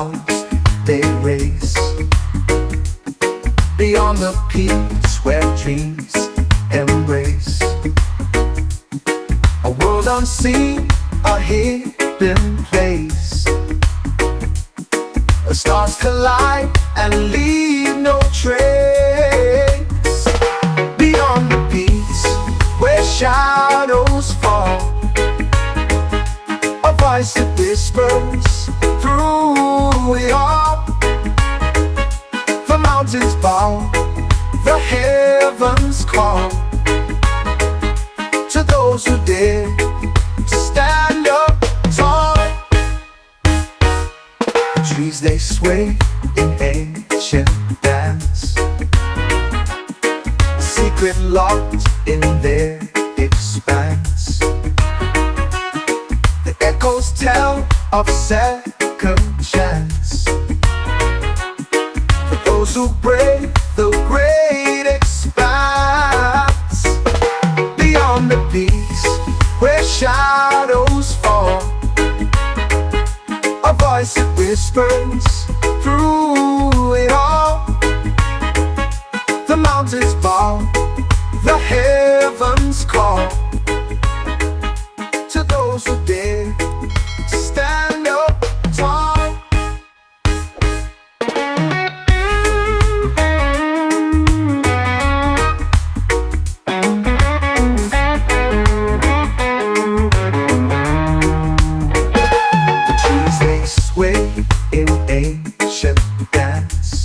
clouds they race, beyond the peaks where dreams embrace. A world unseen, a hidden place. The stars collide and leave no trace. Beyond the peaks where shadows fall, a voice that whispers through it all. The mountains bow, the heavens call, to those who dare to stand up tall. The trees they sway in ancient dance, a secret locked in their expanse. The echoes tell of second chance, for those who brave the great expanse. Beyond the peaks where shadows fall, a voice that whispers through it all. The mountains bow, the heavens call, to those who dare to stand up tall. In ancient dance,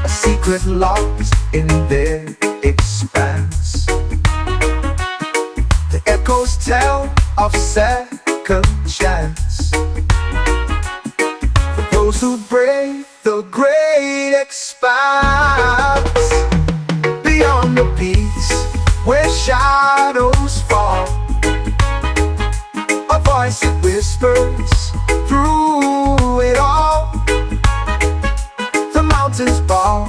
a secret locked in their expanse. The echoes tell of second chance, for those who brave the great expanse. Beyond the peaks where shadows fall, a voice that whispers through it all. The mountains bow,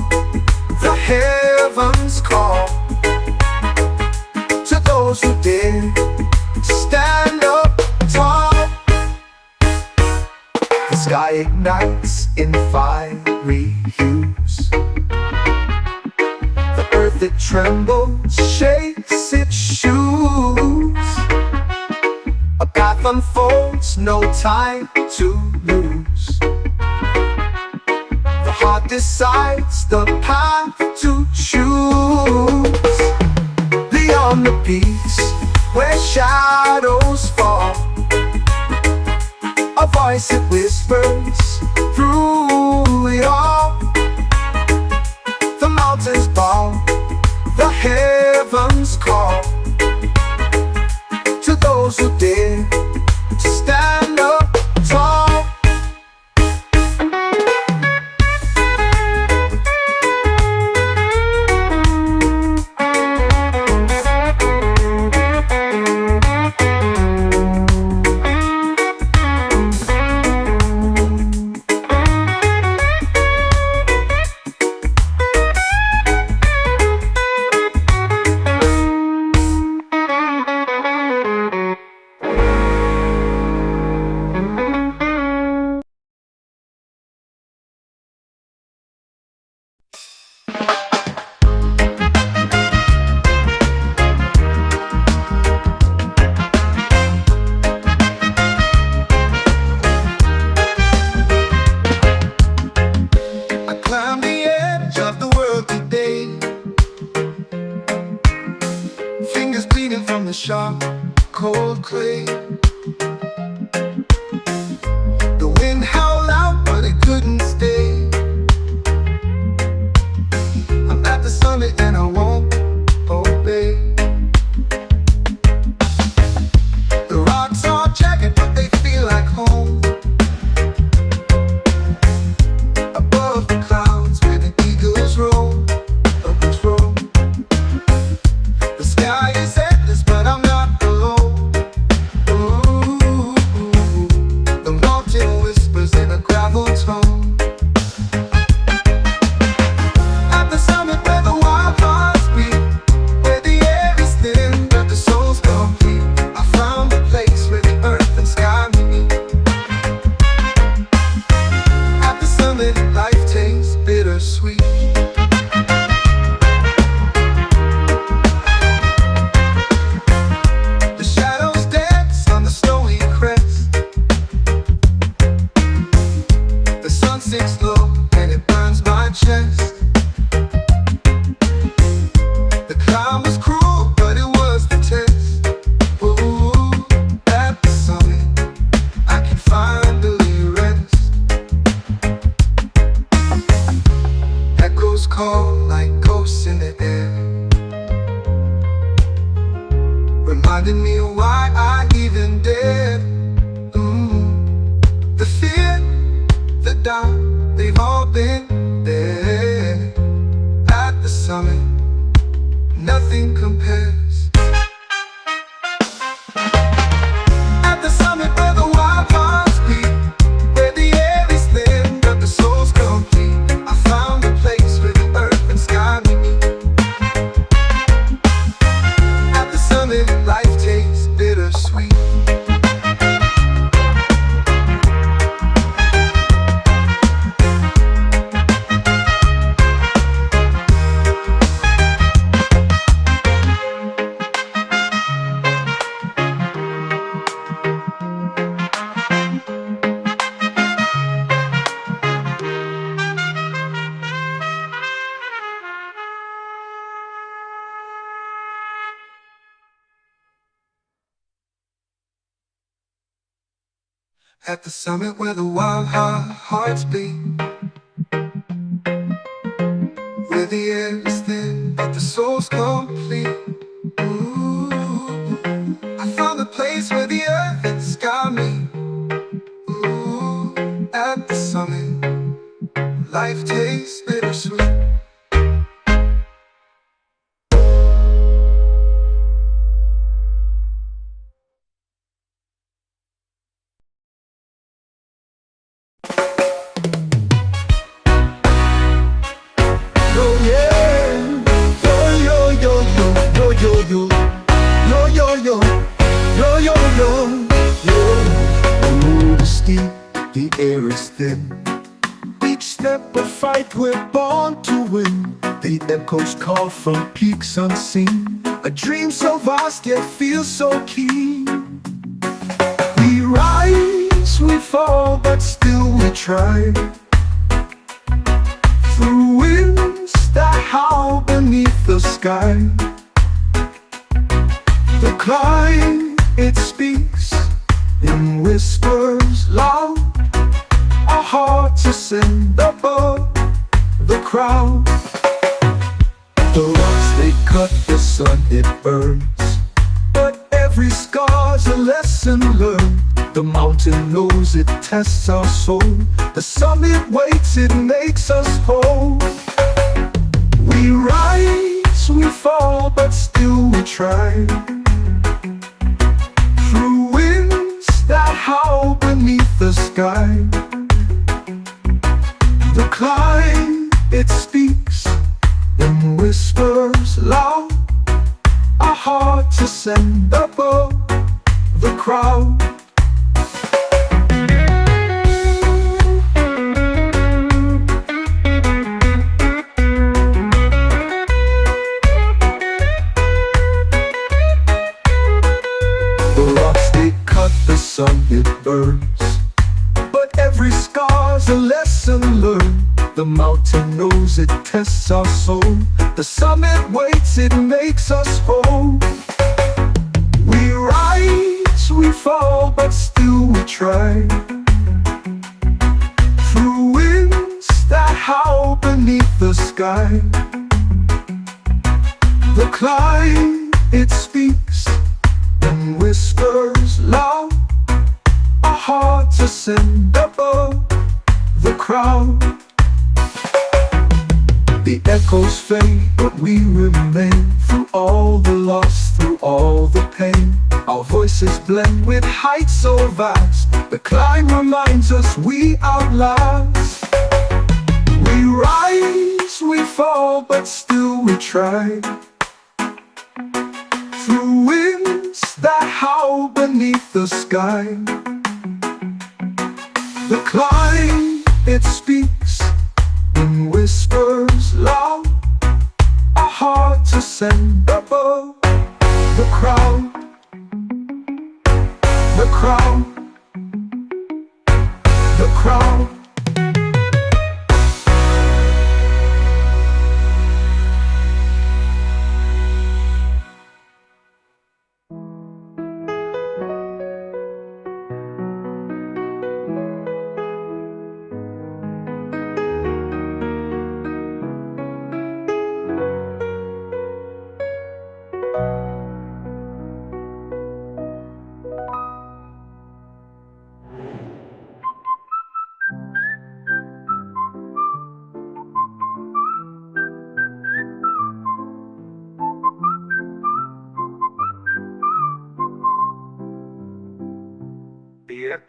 the heavens call, to those who dare to stand up tall. The sky ignites in fiery hues, the earth it trembles, shakes its shoes. A path unfolds, no time to lose. The heart decides the path to choose. Beyond the peaks where shadows fall, a voice that whispers through it all. The mountains bow, the heavens call, to those who dare to stand up tall. sinks low and it burns my chest. The climb was cruel, but it was the test. Ooh, at the summit, I can finally rest. Echoes call like ghosts in the air, reminding me why I even dared. The fear, the doubt, they've all been there. At the summit, nothing compares. At the summit where the wild hearts beat, where the air is thin but the soul's complete, I found a place where the earth and sky meet. At the summit, life tastes bittersweet. At the summit where the wild hearts beat, where the air is thin but the soul's complete. Ooh, I found a place where the earth and sky meet. Ooh, at the summit, life tastes bittersweet. The air is thin. Each step a fight, we're born to win. The echoes call from peaks unseen, a dream so vast yet feels so keen. We rise, we fall, but still we try. Through winds that howl beneath the sky, the climb, it speaks in whispers loud. Our hearts ascend above the crowd. The rocks they cut, the sun it burns, but every scar's a lesson learned. The mountain knows it tests our soul, the summit waits, it makes us whole. We rise, we fall, but still we try. Through winds that howl beneath the sky, the climb, it speaks in whispers loud. Our hearts ascend above the crowd. The rocks they cut, the sun it burns, but every scar's a lesson learned. The mountain knows it tests our soul, the summit waits, it makes us whole. We rise, we fall, but still we try. Through winds that howl beneath the sky, the climb, it speaks in whispers loud. Our hearts ascend above the crowd. The echoes fade, but we remain. Through all the loss, through all the pain, our voices blend with heights so vast. The climb reminds us we outlast. We rise, we fall, but still we try. Through winds that howl beneath the sky, the climb, it speaks in whispers loud. Our hearts ascend above the crowd. The crowd. The crowd.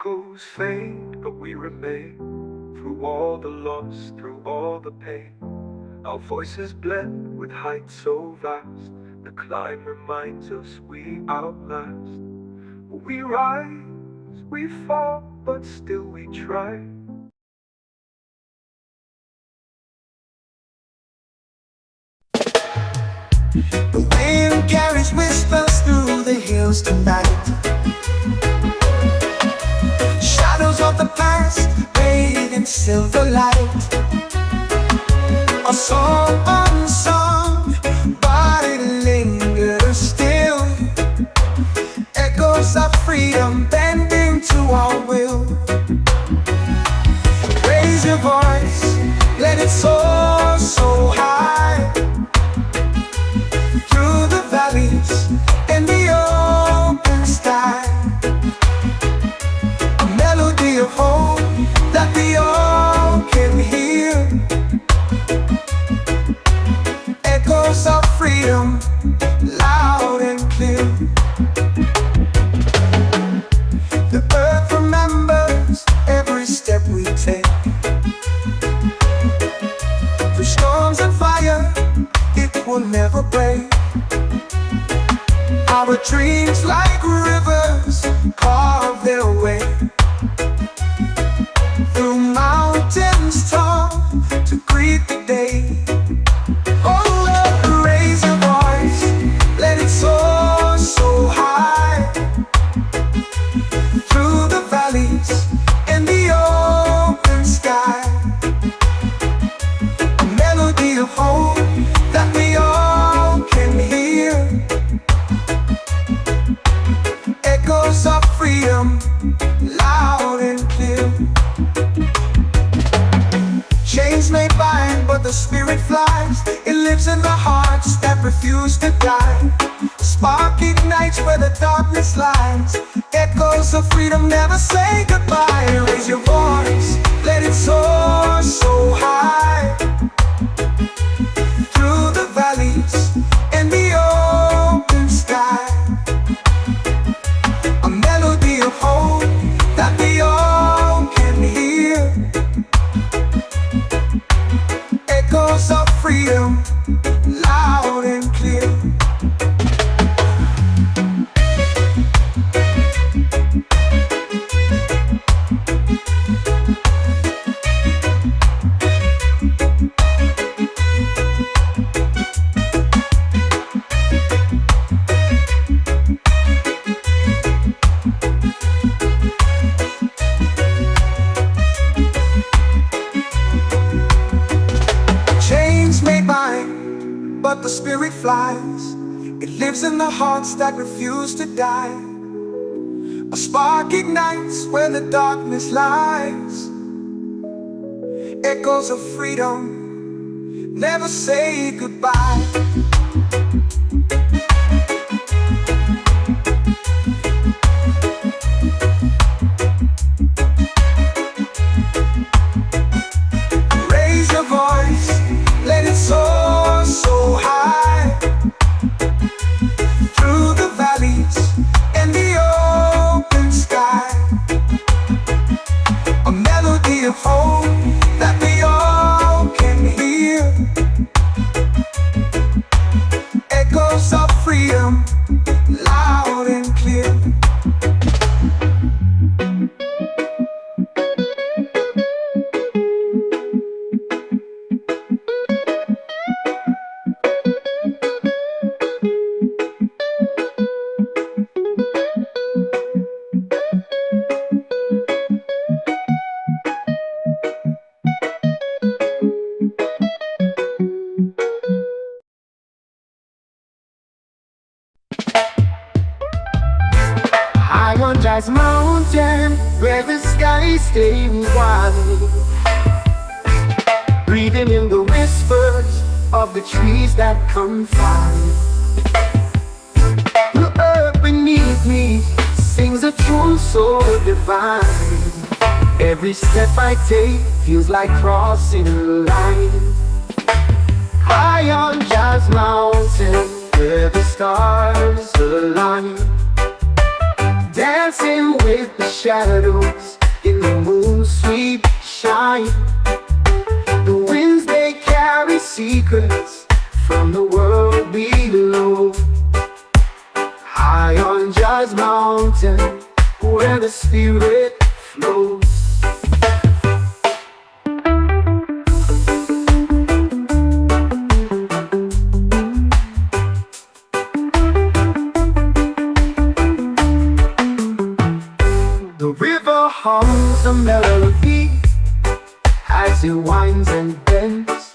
echoes fade, but we remain. Through all the loss, through all the pain, our voices blend with heights so vast. The climb reminds us we outlast. We rise, we fall, but still we try. The wind carries whispers through the hills tonight. Shadows of the past bathed in silver light. A song unsung, but it lingers still. Echoes of freedom bending to our will. Raise your voice, let it soar so high. Through the valleys and the open sky. A melody of hope that we all can hear. Echoes of freedom, loud and clear. The earth remembers every step we take. Through storms and fire, it will never break. Our dreams like rivers carve their way. Through mountains tall to greet the day. Oh Lord, raise your voice, let it soar so high. Through the valleys and the open sky. A melody of hope that we all can hear. Echoes of freedom, loud and clear. Chains may bind, but the spirit flies. It lives in the hearts that refuse to die. Spark ignites where the darkness lies. Echoes of freedom never say goodbye. Raise your voice, let it soar so high. Through the valleys and the open sky. A melody of hope that we all can hear. Echoes of freedom, loud and clear. But the spirit flies. It lives in the hearts that refuse to die. A spark ignites where the darkness lies. Echoes of freedom never say goodbye. Raise your voice, let it soar so high. Through the valleys and the open sky. A melody of hope that we all can hear. Echoes of freedom, loud and clear. Mountain where the sky stays wide, breathing in the whispers of the trees that confide. The earth beneath me sings a tune so divine. Every step I take feels like crossing a line. High on Jazz Mountain where the stars align. dancing with the shadows in the moon's sweet shine. The winds they carry secrets from the world below. High on Jazz Mountain, where the spirit flows. The river hums a melody as it winds and bends,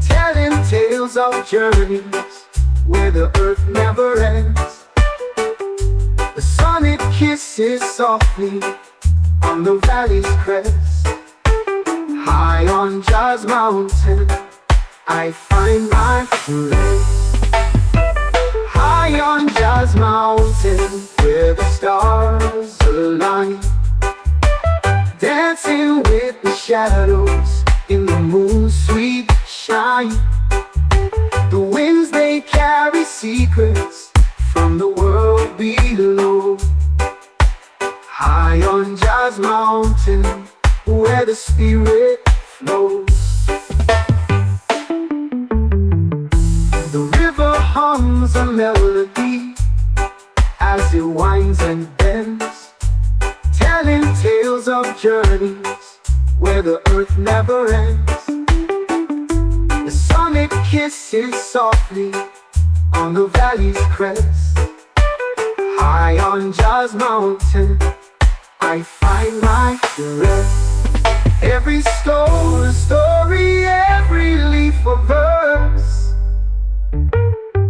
telling tales of journeys where the earth never ends. The sun it kisses softly on the valley's crest. High on Jazz Mountain, I find my rest. High on Jazz Mountain, where the stars align, dancing with the shadows in the moon's sweet shine. The winds they carry secrets from the world below. High on Jazz Mountain, where the spirit flows. The river hums a melody as it winds and bends, telling tales of journeys where the earth never ends. The sun it kisses softly on the valley's crest. High on Jazz Mountain, I find my rest. Every stone a story, every leaf a verse.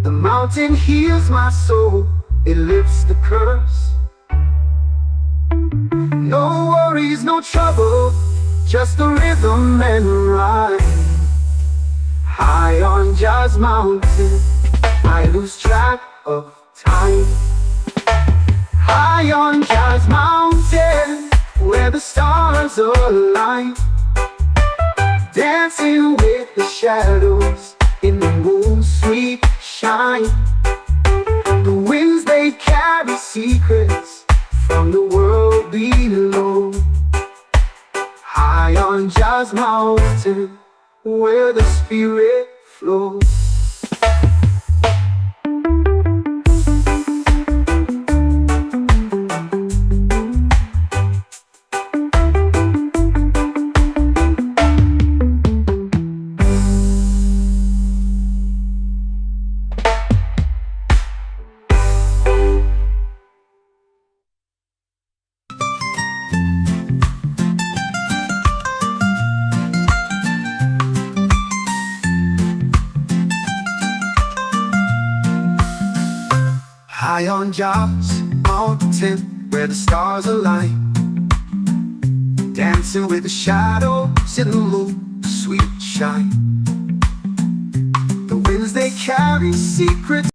The mountain heals my soul, it lifts the curse. No worries, no trouble, just the rhythm and rhyme. High on Jazz Mountain, I lose track of time. High on Jazz Mountain, where the stars align, dancing with the shadows in the moon's sweet shine. The winds they carry secrets from the world below. High on Jazz Mountain, where the spirit flows. High on Jazz Mountain, where the stars align, dancing with the shadows in the moon's sweet shine. The winds they carry secrets.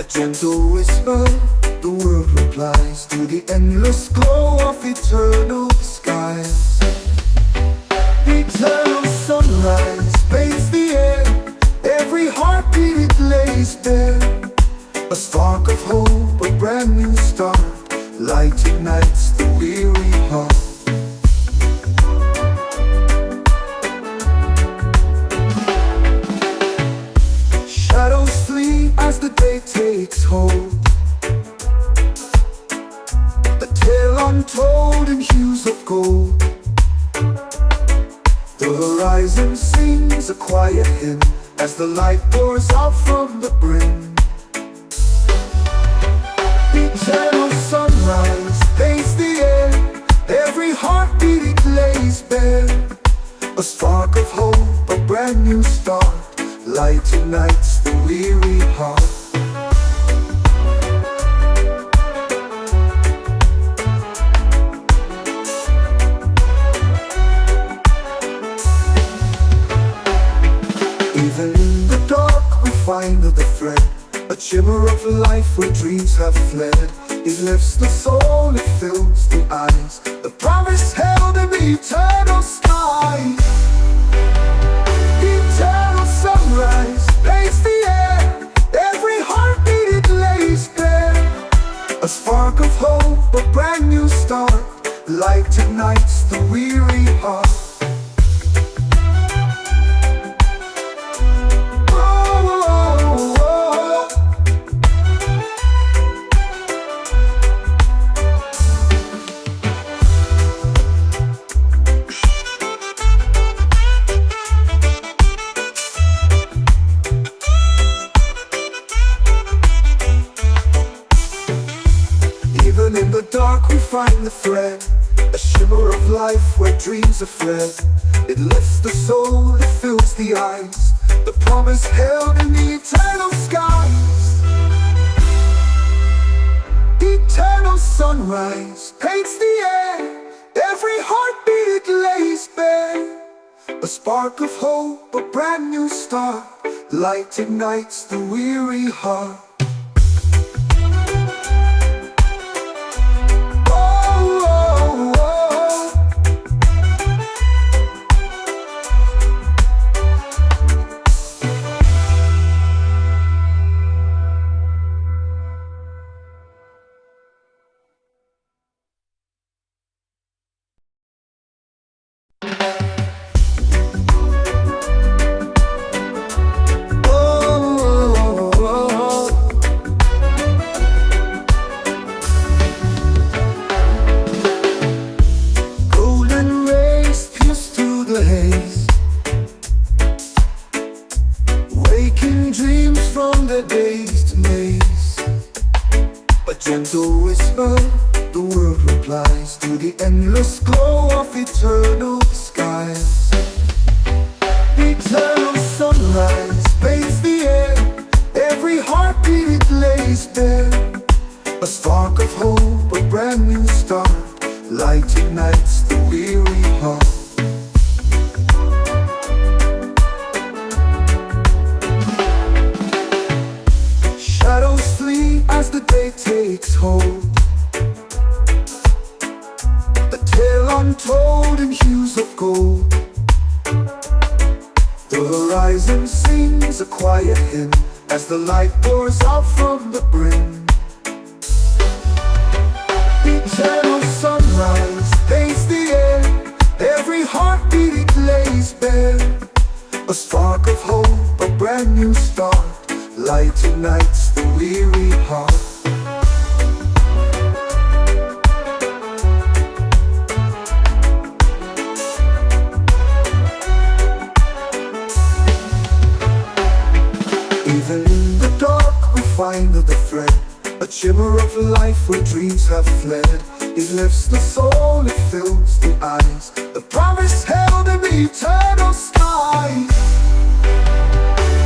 Gentle whisper, the world replies to the endless glow of eternal skies. Eternal sunrise bathes the air, every heartbeat it lays bare. A spark of hope, a brand new start, light ignites the weary heart. Shadows flee as the day takes hold, the tale untold in hues of gold. The horizon sings a quiet hymn as the light pours out from the brim. Eternal sunrise bathes the air, every heartbeat it lays bare. A spark of hope, a brand new start, light ignites the weary heart. Even in the dark we find the thread, a shimmer of life where dreams have fled. It lifts the soul, it fills the eyes, the promise held in the eternal sky. Eternal sunrise paints the air, every heartbeat it lays bare. A spark of hope, a brand new start, light ignites the weary heart. Even in the dark we find the thread, a shimmer of life where dreams are fled. It lifts the soul, it fills the eyes, the promise held in the eternal skies. Eternal sunrise paints the air, every heartbeat it lays bare. A spark of hope, a brand new start, light ignites the weary heart. Gentle whisper, the world replies to the endless glow of eternal skies. Eternal sunrise paints the air, every heartbeat it lays bare. A spark of hope, a brand new start, light ignites the weary heart. Shadows flee as the day takes hold, the tale untold in hues of gold. The horizon sings a quiet hymn as the light pours out from the brim. Eternal sunrise paints the air, every heartbeat it lays bare. A spark of hope, a brand new start, light ignites the weary heart. Even in the dark we find the thread, a shimmer of life where dreams have fled. It lifts the soul, it fills the eyes, the promise held in the eternal sky.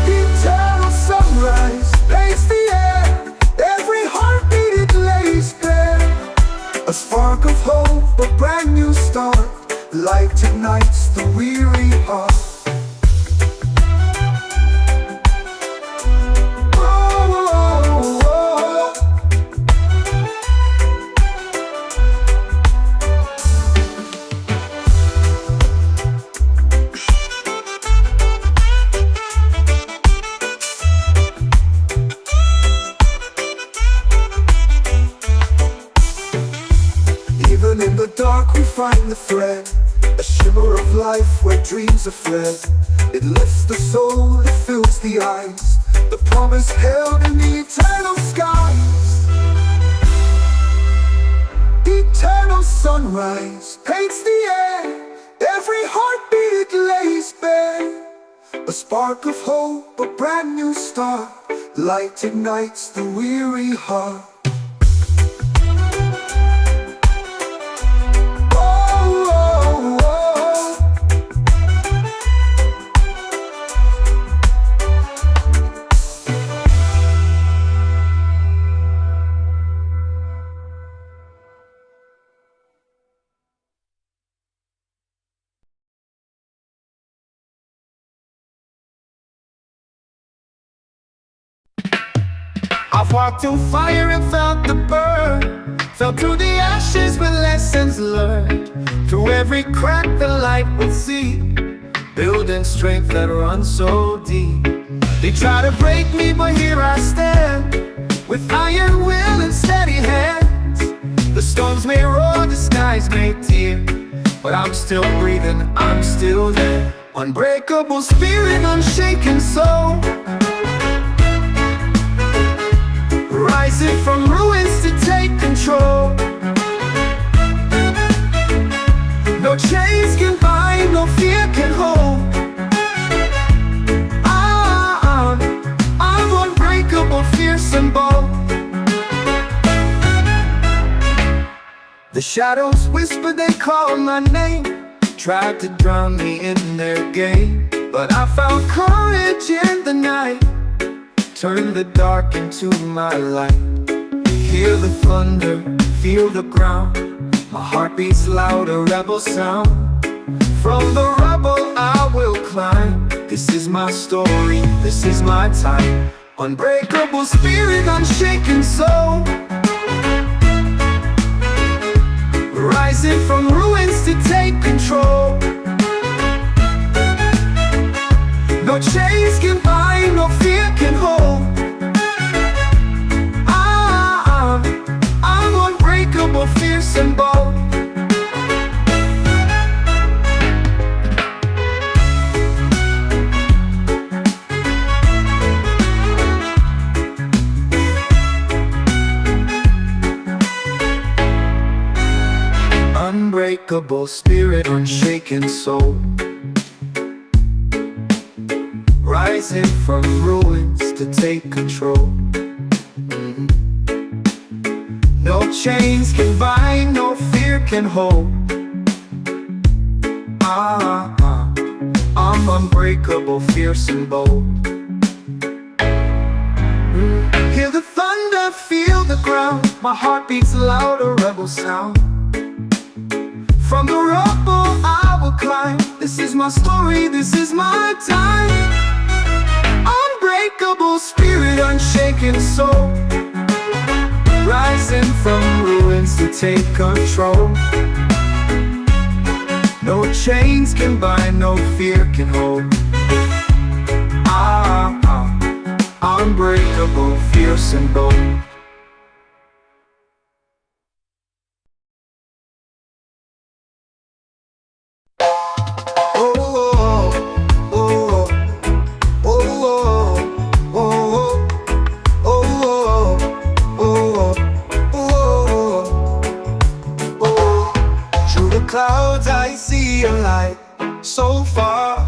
Eternal sunrise paints the air, every heartbeat it lays bare. A spark of hope, a brand new start, light ignites the weary heart. Even in the dark we find the thread, a shimmer of life where dreams are fled. It lifts the soul, it fills the eyes, the promise held in the eternal skies. Eternal sunrise paints the air, every heartbeat it lays bare. A spark of hope, a brand new start, light ignites the weary heart. I've walked through fire and felt the burn, fell through the ashes with lessons learned. Through every crack the light would see, building strength that runs so deep. They try to break me, but here I stand, with iron will and steady hands. The storms may roar, the skies may tear, but I'm still breathing, I'm still there. Unbreakable spirit, unshaken soul, rising from ruins to take control. No chains can bind, no fear can hold. I'm unbreakable, fierce and bold. The shadows whisper, they call my name, tried to drown me in their game. But I found courage in the night, turned the dark into my light. Hear the thunder, feel the ground, my heart beats loud, a rebel sound. From the rubble I will climb. This is my story, this is my time. Unbreakable spirit, unshaken soul, rising from ruins to take control. No chains can bind, no fear can hold. I'm unbreakable, fierce and bold. Unbreakable spirit, unshaken soul, rising from ruins to take control. No chains can bind, no fear can hold. I'm unbreakable, fierce and bold. Hear the thunder, feel the ground, my heart beats loud, a rebel sound. From the rubble I will climb. This is my story, this is my time. Unbreakable spirit, unshaken soul, rising from ruins to take control. No chains can bind, no fear can hold. Unbreakable, fierce and bold. Clouds I see a light so far,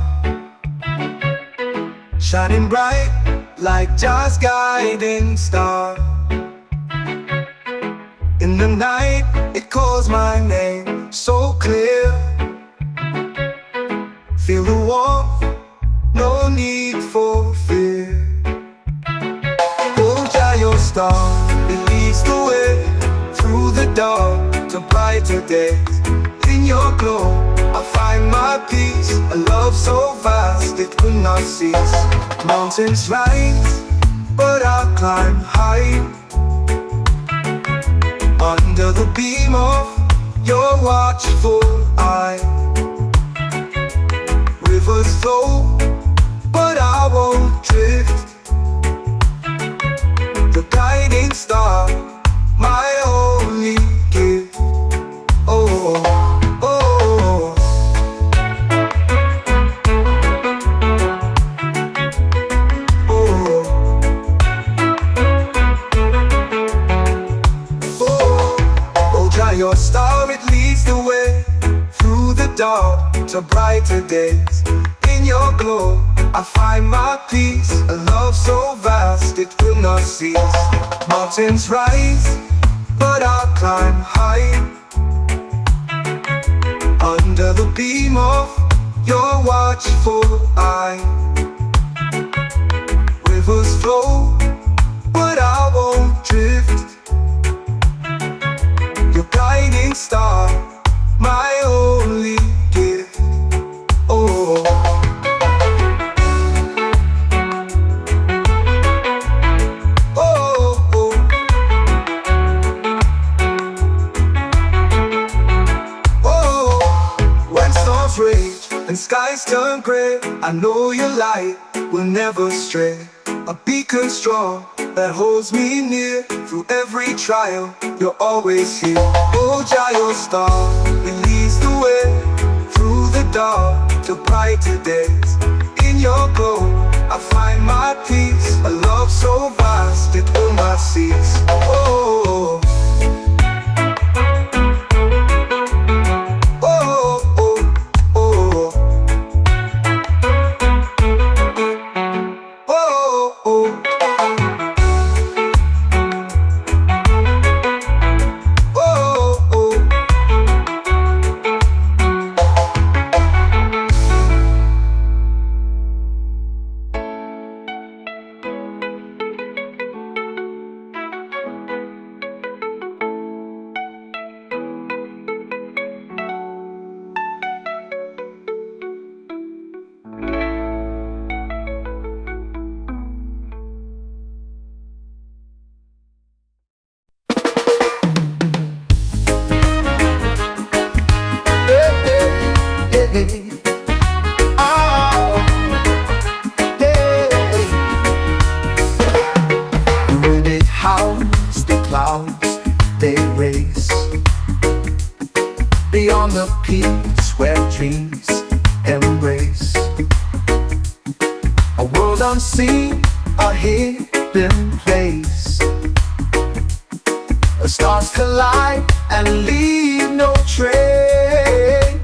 shining bright like Jah's guiding star. In the night it calls my name so clear. Feel the warmth, no need for fear. Hold Jah your star, it leads the way through the dark to brighter days. In your glow, I find my peace, a love so vast it will not cease. Mountains rise, but I'll climb high, under the beam of your watchful eye. Rivers flow, but I won't drift. The guiding star, my only gift. Oh. Your star, it leads the way through the dark to brighter days. In your glow, I find my peace, a love so vast it will not cease. Mountains rise, but I'll climb high, under the beam of your watchful eye. Rivers flow, but I won't drift. Your guiding star, my only gift. Oh. Oh, oh, skies turn gray, I know your light will never stray. A beacon strong that holds me near. Through every trial, you're always here. Oh, Jah, your star, it leads the way through the dark to brighter days. In your glow, I find my peace. A love so vast, it will not cease. Oh, beyond the peaks where dreams embrace. A world unseen, a hidden place. The stars collide and leave no trace.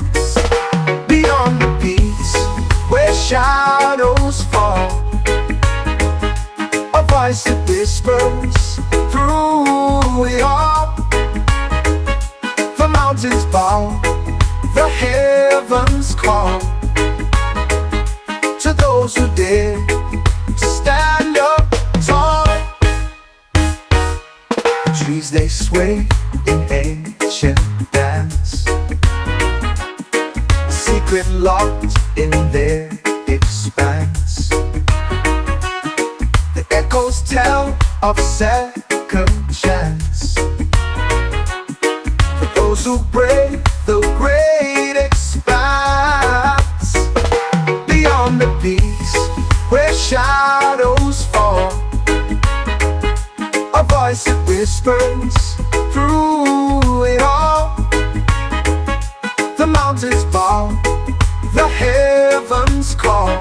Beyond the peaks where shadows fall, a voice that whispers through it all. The mountains bow, the heavens call to those who dare to stand up tall. The trees they sway in ancient dance, secret locked in their expanse. The echoes tell of second chance. Those who brave the great expanse. Beyond the peaks where shadows fall, a voice that whispers through it all. The mountains bow, the heavens call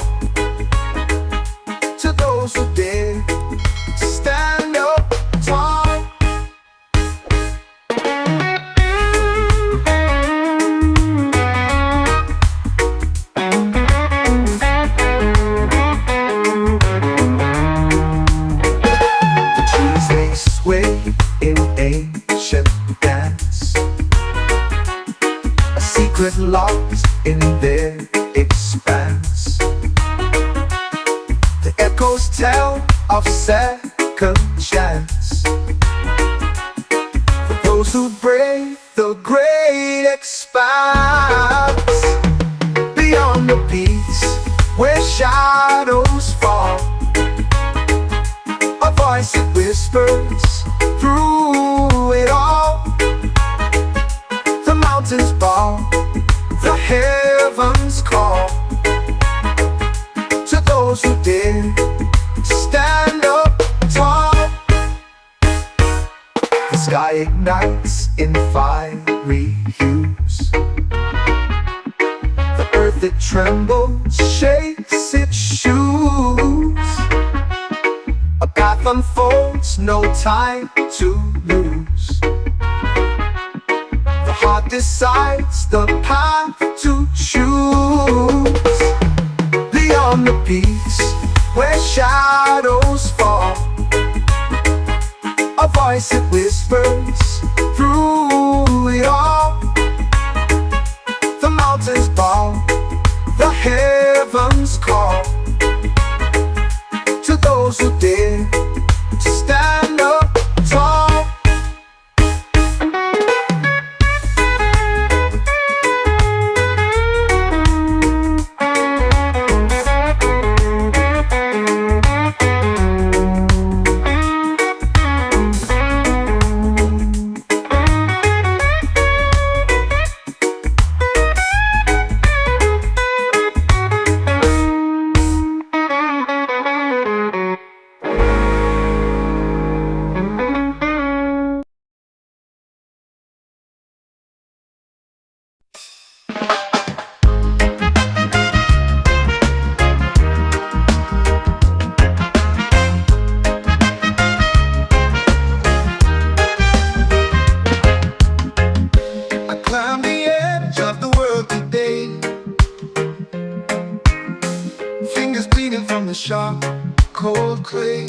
to those who dare to stand up tall. In ancient dance, a secret locked in their expanse. The echoes tell of second chance. For those who brave the great expanse. Beyond the peaks where shadows fall, a voice that whispers through it all. The mountains bow, the heavens call to those who dare to stand up tall. The sky ignites in fiery hues. The earth that trembles shakes its shoes. A path unfolds, no time to lose. The heart decides the path to choose. Beyond the peaks where shadows fall, a voice that whispers through it all. The mountains bow, the heavens call to those who dare to stand up tall. away.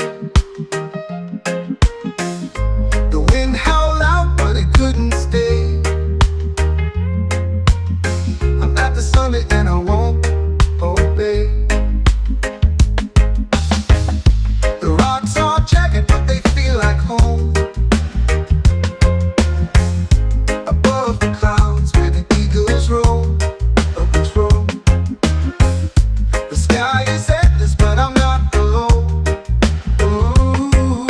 The wind howled out, but it couldn't stay. I'm at the summit and I won't obey. The rocks are jagged, but they feel like home. Above the clouds where the eagles roam, eagles roam. The sky is endless, but I'm not alone. Ooh,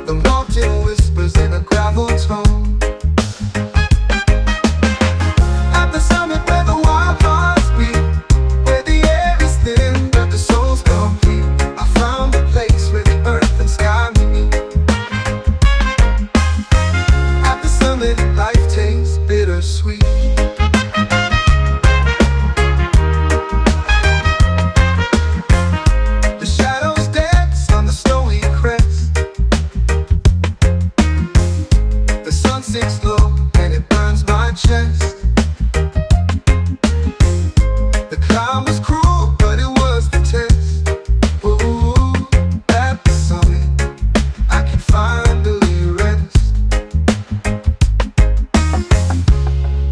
the mountain whispers in a gravel tone. At the summit where the wild hearts beat, where the air is thin but the soul's complete, I found a place where the earth and sky meet. At the summit, life tastes bittersweet. The shadows dance on the snowy crest. The sun sinks low and it burns my chest. The climb was cruel, but it was the test. Ooh, at the summit, I can finally rest.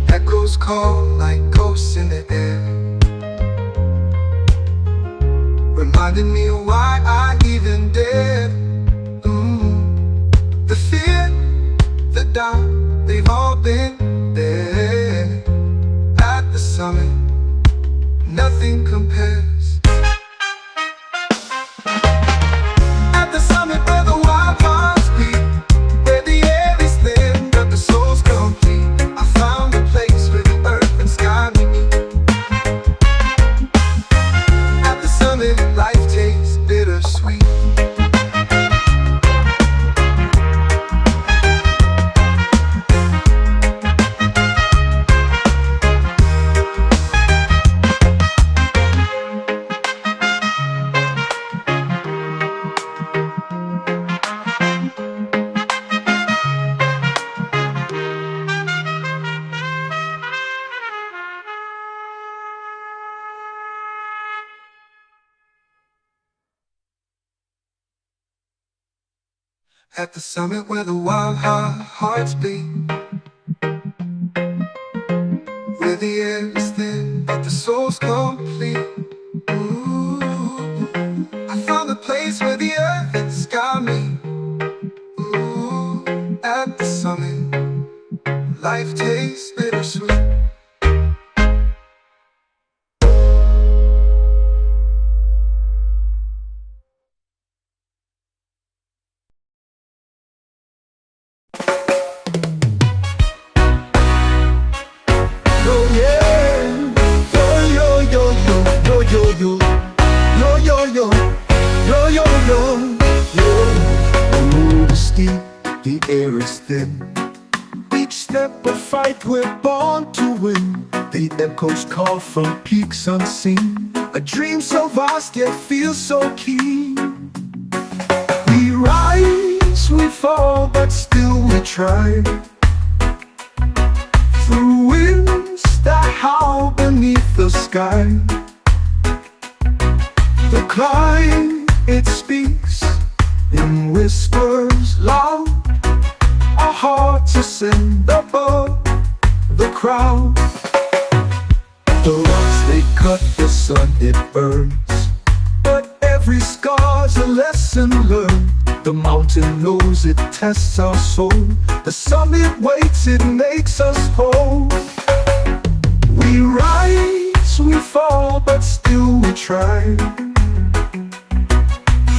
Echoes call like ghosts in the air, reminding me of why I even dared. The fear, the doubt, they've all been there. At the summit, nothing compares. At the summit where the wild hearts beat, where the air is thin but the soul's complete, I found a place where the earth and sky meet. At the summit, life tastes bittersweet. At the summit where the wild hearts beat, where the air is thin but the soul's complete. Ooh, I found a place where the earth and sky meet. Ooh, at the summit, life tastes bittersweet. The air is thin. Each step a fight, we're born to win. The echoes call from peaks unseen. A dream so vast yet feels so keen. We rise, we fall, but still we try. Through winds that howl beneath the sky. The climb, it speaks in whispers loud. Our hearts ascend above the crowd. The rocks they cut, the sun it burns, but every scar's a lesson learned. The mountain knows it tests our soul. The summit waits, it makes us whole. We rise, we fall, but still we try.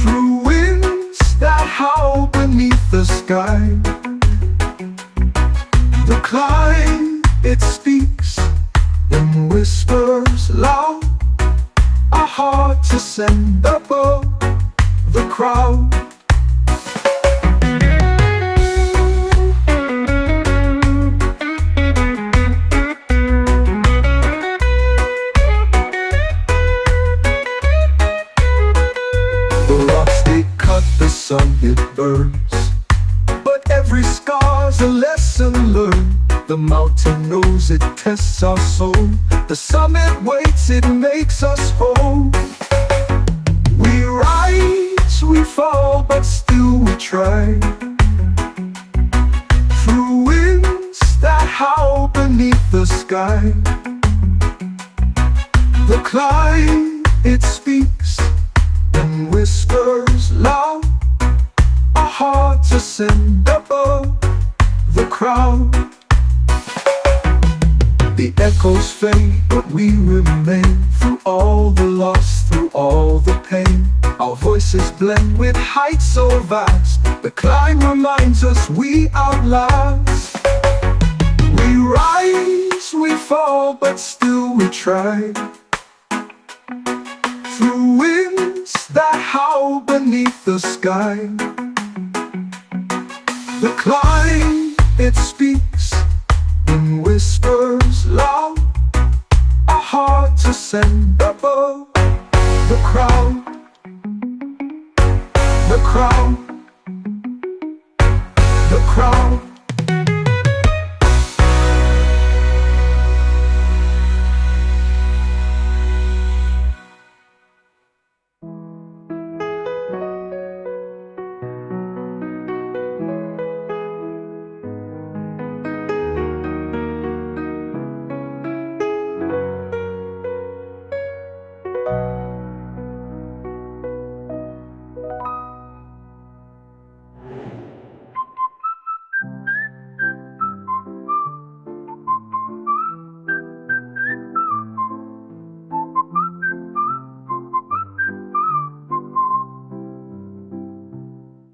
Through winds that howl beneath the sky. The climb, it speaks in whispers loud. Our hearts ascend above the crowd. The rocks they cut, the sun it burns, but every scar's a lesson learned. The mountain knows it tests our soul. The summit waits, it makes us whole. We rise, we fall, but still we try. Through winds that howl beneath the sky, the climb, it speaks and whispers loud. Our hearts ascend above the crowd. The echoes fade, but we remain. Through all the loss, through all the pain, our voices blend with heights so vast. The climb reminds us we outlast. We rise, we fall, but still we try. Through winds that howl beneath the sky, the climb, it speaks in whispers loud. Our hearts ascend above the crowd. The crowd. The crowd.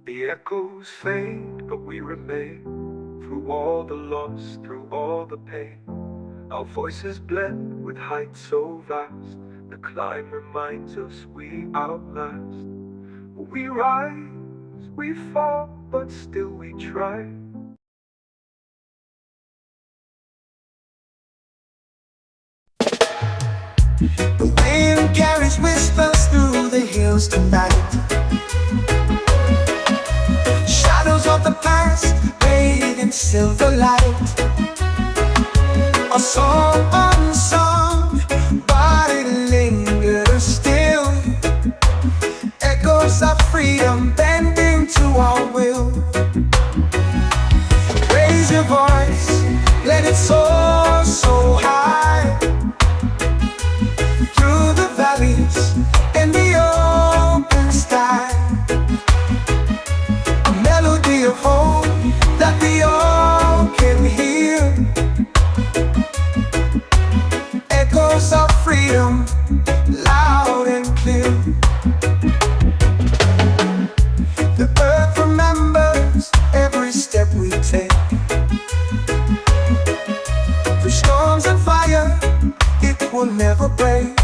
The echoes fade, but we remain. Through all the loss, through all the pain, our voices blend with heights so vast. The climb reminds us we outlast. We rise, we fall, but still we try. The wind carries whispers through the hills tonight. Shadows of the past bathed in silver light. A song unsung, but it lingers still. Echoes of freedom bending to our will. Raise your voice, let it soar so high. Through the valleys and the open sky, a melody of hope that we all can hear. Echoes of freedom, loud and clear. The earth remembers every step we take. Through storms and fire, it will never break.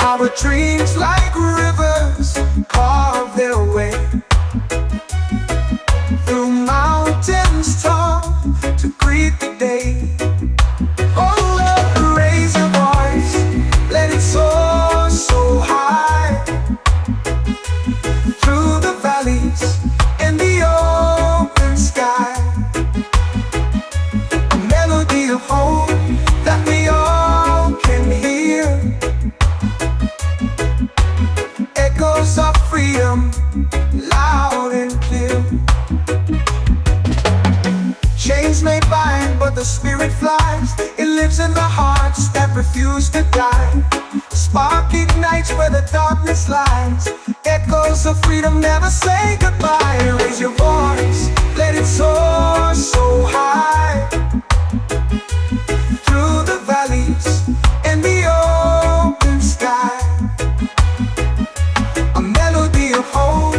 Our dreams like rivers carve their way. Through mountains tall to greet the day. Oh, raise your voice, let it soar so high. Through the valleys and the open sky, a melody of hope that we all can hear. Echoes of freedom, loud and clear. Chains may bind, but the spirit flies. It lives in the hearts that refuse to die. Spark ignites where the darkness lies. Echoes of freedom never say goodbye. Raise your voice, let it soar so high. Through the valleys and the open sky, a melody of hope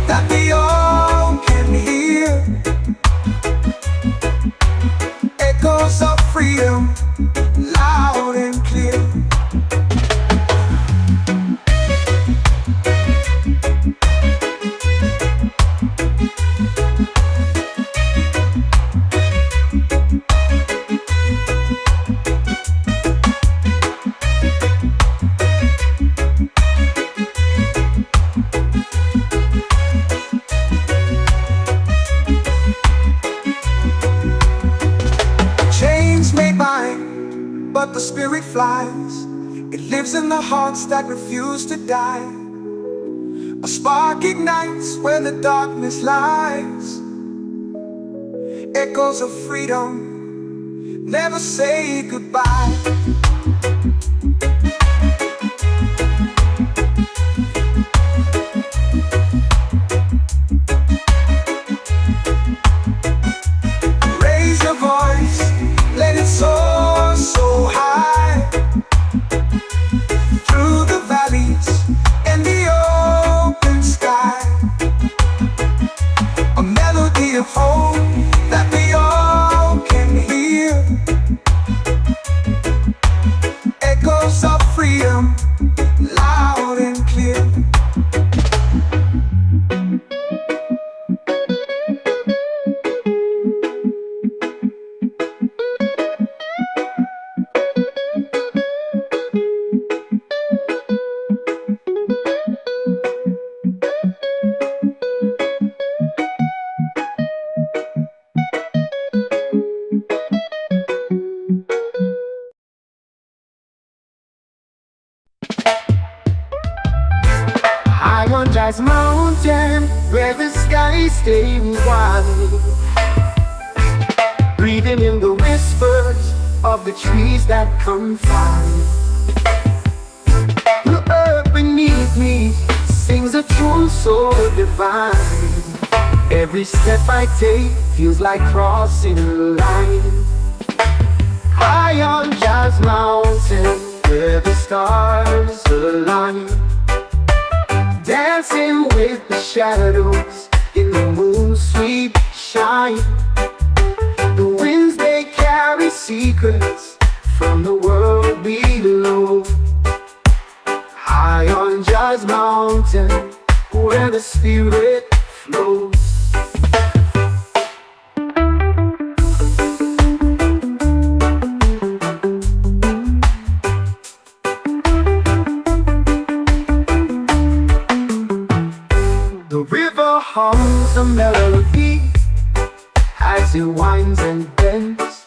that we all can hear. Echoes of freedom, loud and clear. But the spirit flies. It lives in the hearts that refuse to die. A spark ignites where the darkness lies. Echoes of freedom never say goodbye. Raise your voice, let it soar so high, through the valleys and the open sky. A melody of hope that we all can hear. Echoes of freedom, loud and clear. High on Jazz Mountain, where the sky stays wide, breathing in the whispers of the trees that confide. The earth beneath me sings a tune so divine. Every step I take feels like crossing a line. High on Jazz Mountain, where the stars align, dancing with the shadows in the moon's sweet shine. The winds, they carry secrets from the world below. High on Jazz Mountain, where the spirit flows. The river hums a melody as it winds and bends,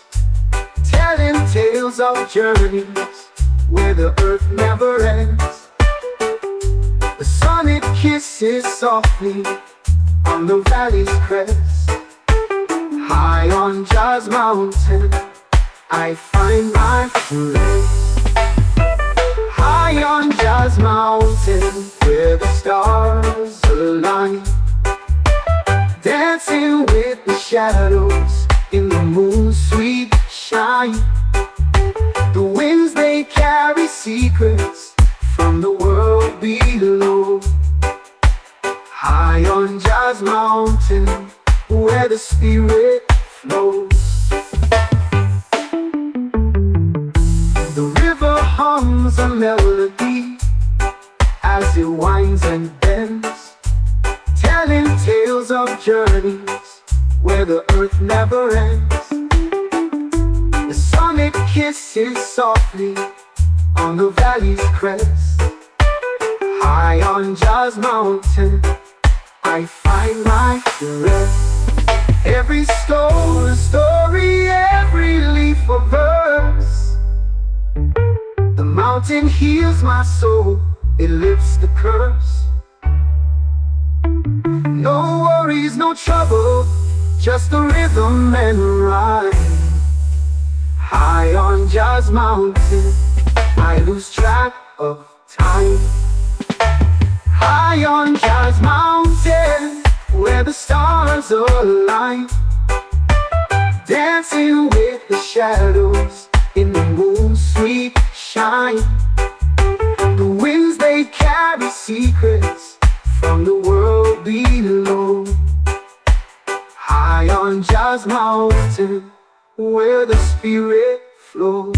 telling tales of journeys where the earth never ends. The sun, it kisses softly on the valley's crest. High on Jazz Mountain, I find my rest. High on Jazz Mountain, where the stars align, dancing with the shadows in the moon's sweet shine. The winds, they carry secrets from the world below. High on Jazz Mountain, where the spirit flows. The river hums a melody as it winds and bends, telling tales of journeys where the earth never ends. The sun, it kisses softly on the valley's crest. High on Jazz Mountain, I find my rest. Every stone a story, every leaf a verse. The mountain heals my soul, it lifts the curse. No worries, no trouble, just the rhythm and rhyme. High on Jazz Mountain, I lose track of time. High on Jazz Mountain, where the stars align, dancing with the shadows in the moon's sweet shine. The winds, they carry secrets from the world below. High on Jazz Mountain, where the spirit flows.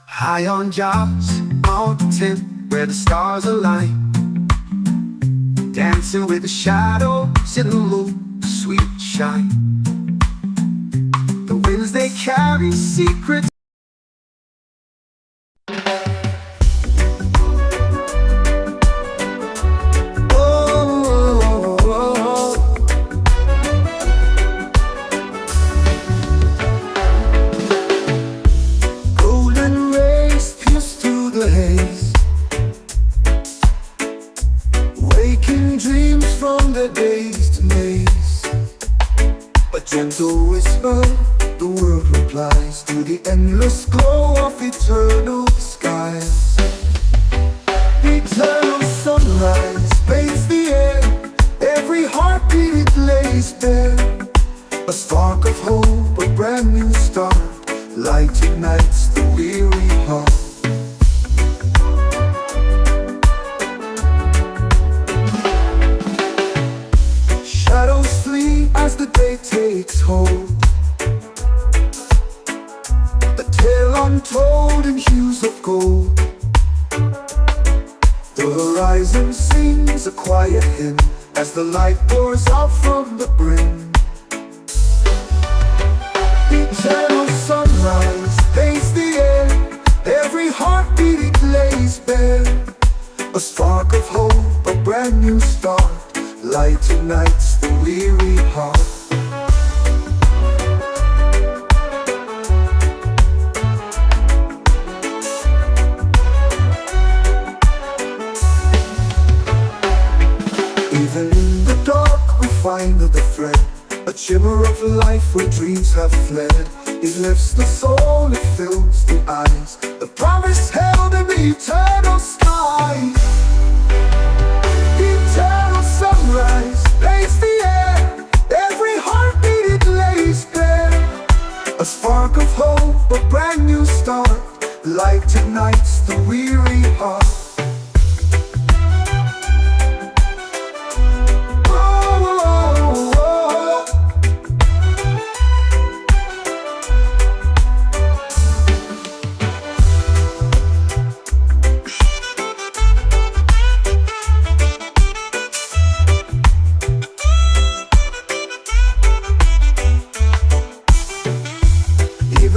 High on Jazz Mountain, where the stars align, dancing with the shadows in the moon's sweet shine. The winds they carry secrets. Gentle whisper, the world replies to the endless glow of eternal skies. Eternal sunrise bathes the air, every heartbeat it lays bare. A spark of hope, a brand new start, light ignites the weary heart. Shadows flee as the day takes hold, a tale untold in hues of gold. The horizon sings a quiet hymn as the light pours out from the brim. Eternal sunrise bathes the air, every heartbeat it lays bare. A spark of hope, a brand new start, light ignites the weary heart. Even in the dark we find the thread, a shimmer of life where dreams have fled. It lifts the soul, it fills the eyes, the promise held in the eternal sky. Eternal sunrise bathes the air, every heartbeat it lays bare. A spark of hope, a brand new start, light ignites the weary heart.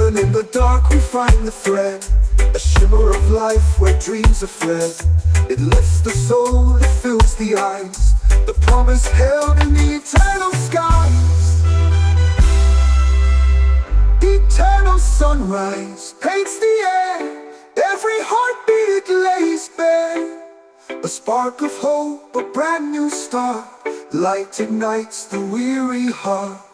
In the dark we find the thread, a shimmer of life where dreams are fled. It lifts the soul, it fills the eyes, the promise held in the eternal skies. Eternal sunrise paints the air, every heartbeat it lays bare. A spark of hope, a brand new start, light ignites the weary heart.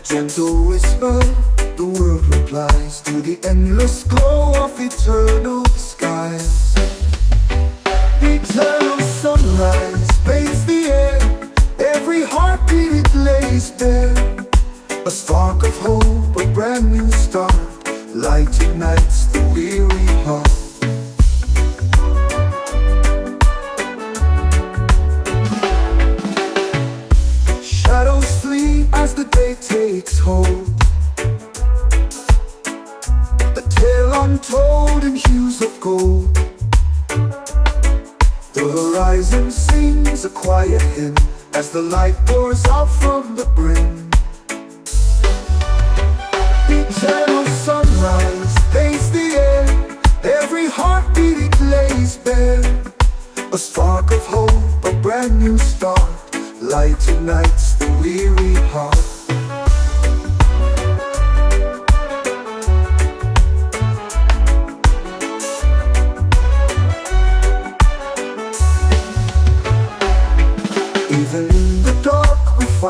Gentle whisper, the world replies to the endless glow of eternal skies. Eternal sunrise bathes the air, every heartbeat it lays bare. A spark of hope, a brand new start, light ignites the weary heart. Shadows flee as the day takes hold, a tale untold in hues of gold. The horizon sings a quiet hymn as the light pours out from the brim. Eternal sunrise bathes the air, every heartbeat it lays bare. A spark of hope, a brand new start, light ignites the weary heart.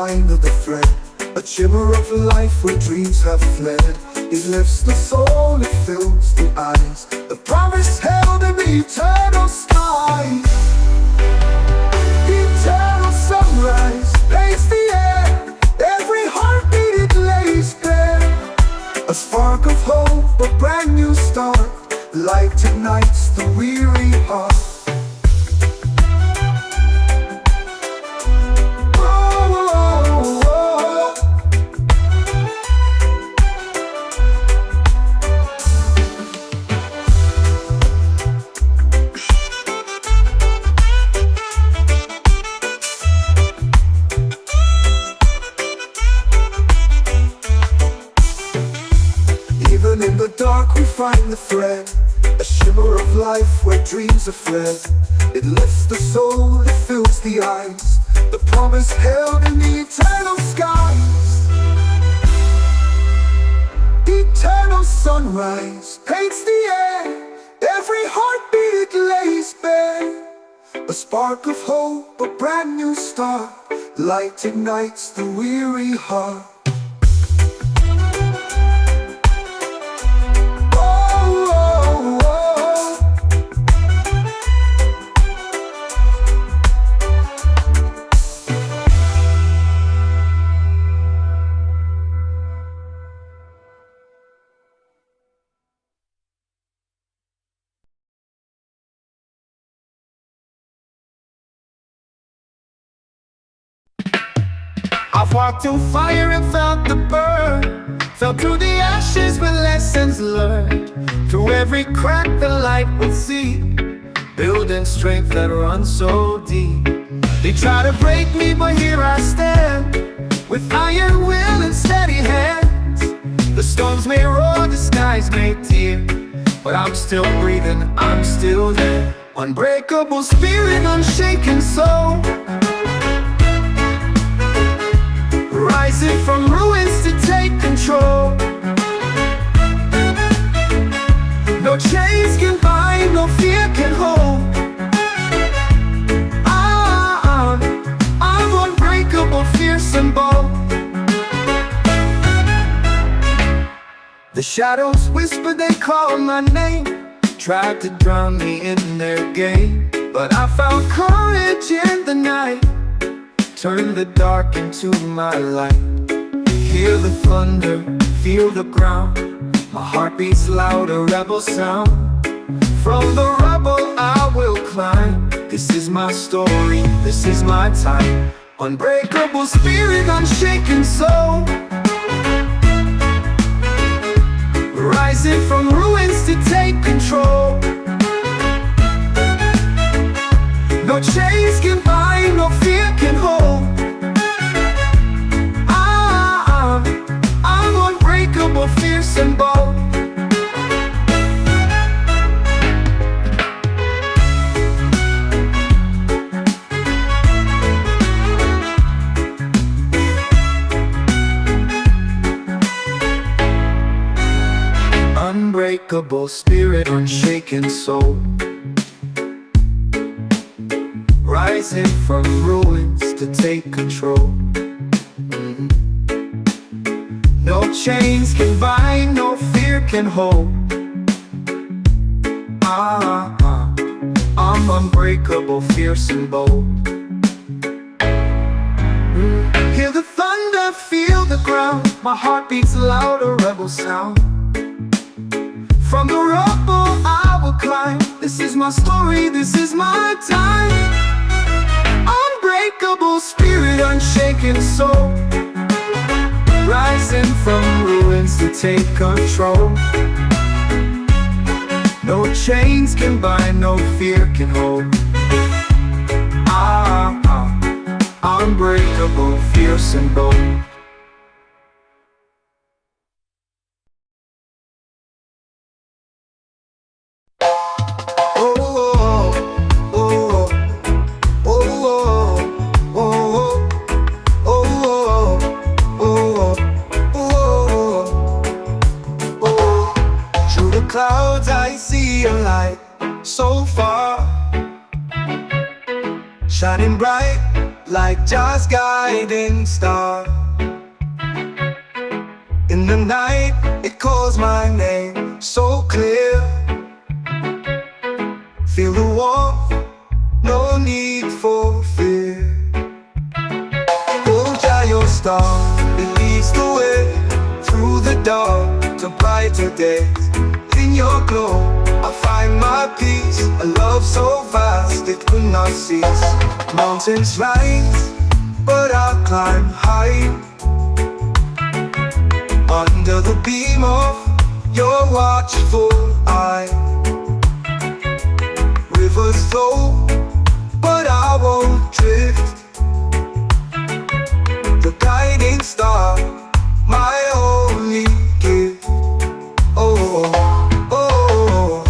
find the thread, a shimmer of life where dreams have fled. It lifts the soul, it fills the eyes, the promise held in the eternal skies. Eternal sunrise paints the air, every heartbeat it lays bare. A spark of hope, a brand new start, light ignites the weary heart. Even in the dark we find the thread, a shimmer of life where dreams are fled. It lifts the soul, it fills the eyes, the promise held in the eternal skies. Eternal sunrise paints the air, every heartbeat it lays bare. A spark of hope, a brand new start, light ignites the weary heart. I've walked through fire and felt the burn, fell through the ashes with lessons learned. Through every crack the light will see, building strength that runs so deep. They try to break me, but here I stand, with iron will and steady hands. The storms may roar, the skies may tear, but I'm still breathing, I'm still there. Unbreakable spirit, unshaken soul, rising from ruins to take control. No chains can bind, no fear can hold. I'm unbreakable, fierce and bold. The shadows whisper, they call my name, tried to drown me in their game, but I found courage in the night, turn the dark into my light. Hear the thunder, feel the ground, my heart beats loud, a rebel sound. From the rubble I will climb, this is my story, this is my time. Unbreakable spirit, unshaken soul, rising from ruins to take control. No chains can bind, no fear can hold. I'm unbreakable, fierce and bold. Unbreakable spirit, unshaken soul, rising from ruins to take control. No chains can bind, no fear can hold. I'm unbreakable, fierce and bold. Hear the thunder, feel the ground, my heart beats loud, a rebel sound. From the rubble I will climb, this is my story, this is my time. Unbreakable spirit, unshaken soul, rising from ruins to take control. No chains can bind, no fear can hold. Unbreakable, fierce and bold. Clouds I see a light so far, shining bright like Jah's guiding star. In the night, it calls my name so clear. Feel the warmth, no need for fear. Hold Jah your star, it leads the way through the dark to brighter days. In your glow, I find my peace, a love so vast it could not cease. Mountains rise, but I'll climb high. Under the beam of your watchful eye. Rivers flow, but I won't drift. The guiding star, my only gift. Oh, oh, oh.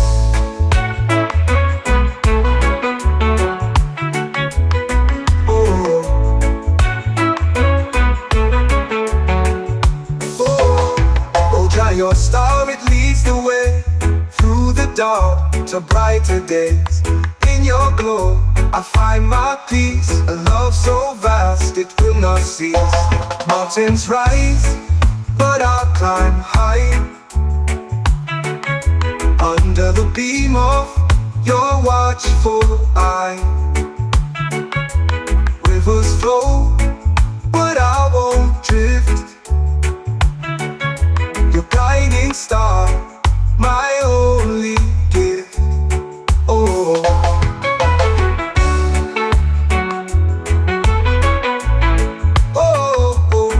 Your star, it leads the way through the dark to brighter days. In your glow, I find my peace, a love so vast it will not cease. Mountains rise, but I'll climb high. Under the beam of your watchful eye. Rivers flow, but I won't drift. Your guiding star, my only gift. Oh, oh, oh.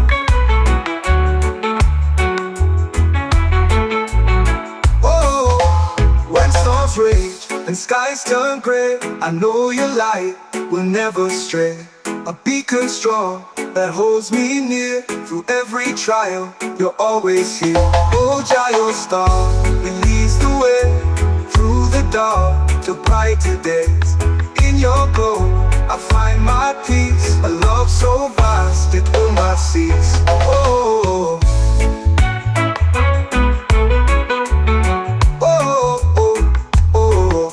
Oh, when storms rage and skies turn gray, I know your light will never stray. A beacon strong that holds me near through every trial. You're always here. Oh, Jah, your star, it leads the way through the dark to brighter days. In your glow, I find my peace, a love so vast it will not cease. Oh, oh, oh, oh,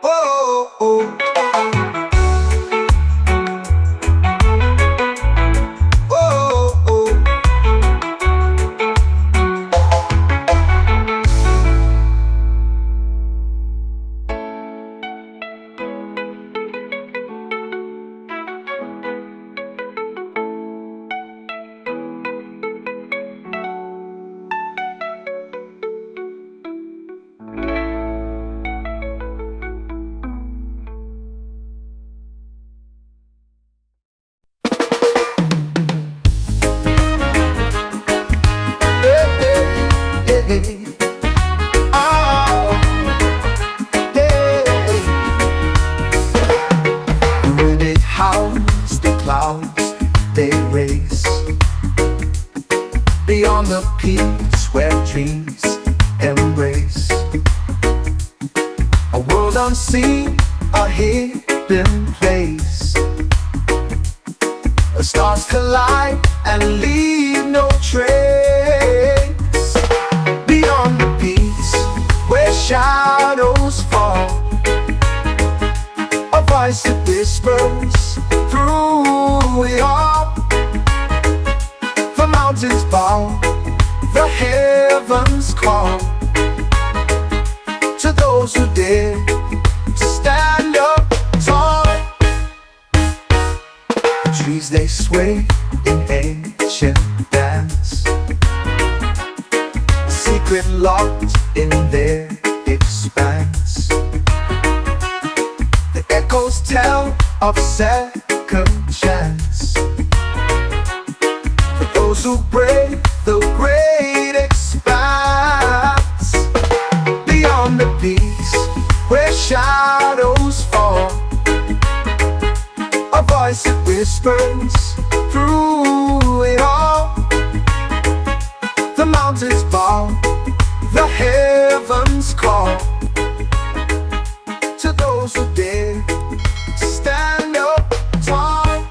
oh, oh. Beyond the peaks where dreams embrace a world unseen, a hidden place. The stars collide and leave no trace. Beyond the peaks where shadows fall, a voice that whispers through it all. The mountains bow, the heavens call to those who dare to stand up tall. The trees they sway in ancient dance, a secret locked in their expanse. The echoes tell of second chance. Those who brave the great expanse. Beyond the peaks where shadows fall, a voice that whispers through it all. The mountains bow, the heavens call to those who dare to stand up tall.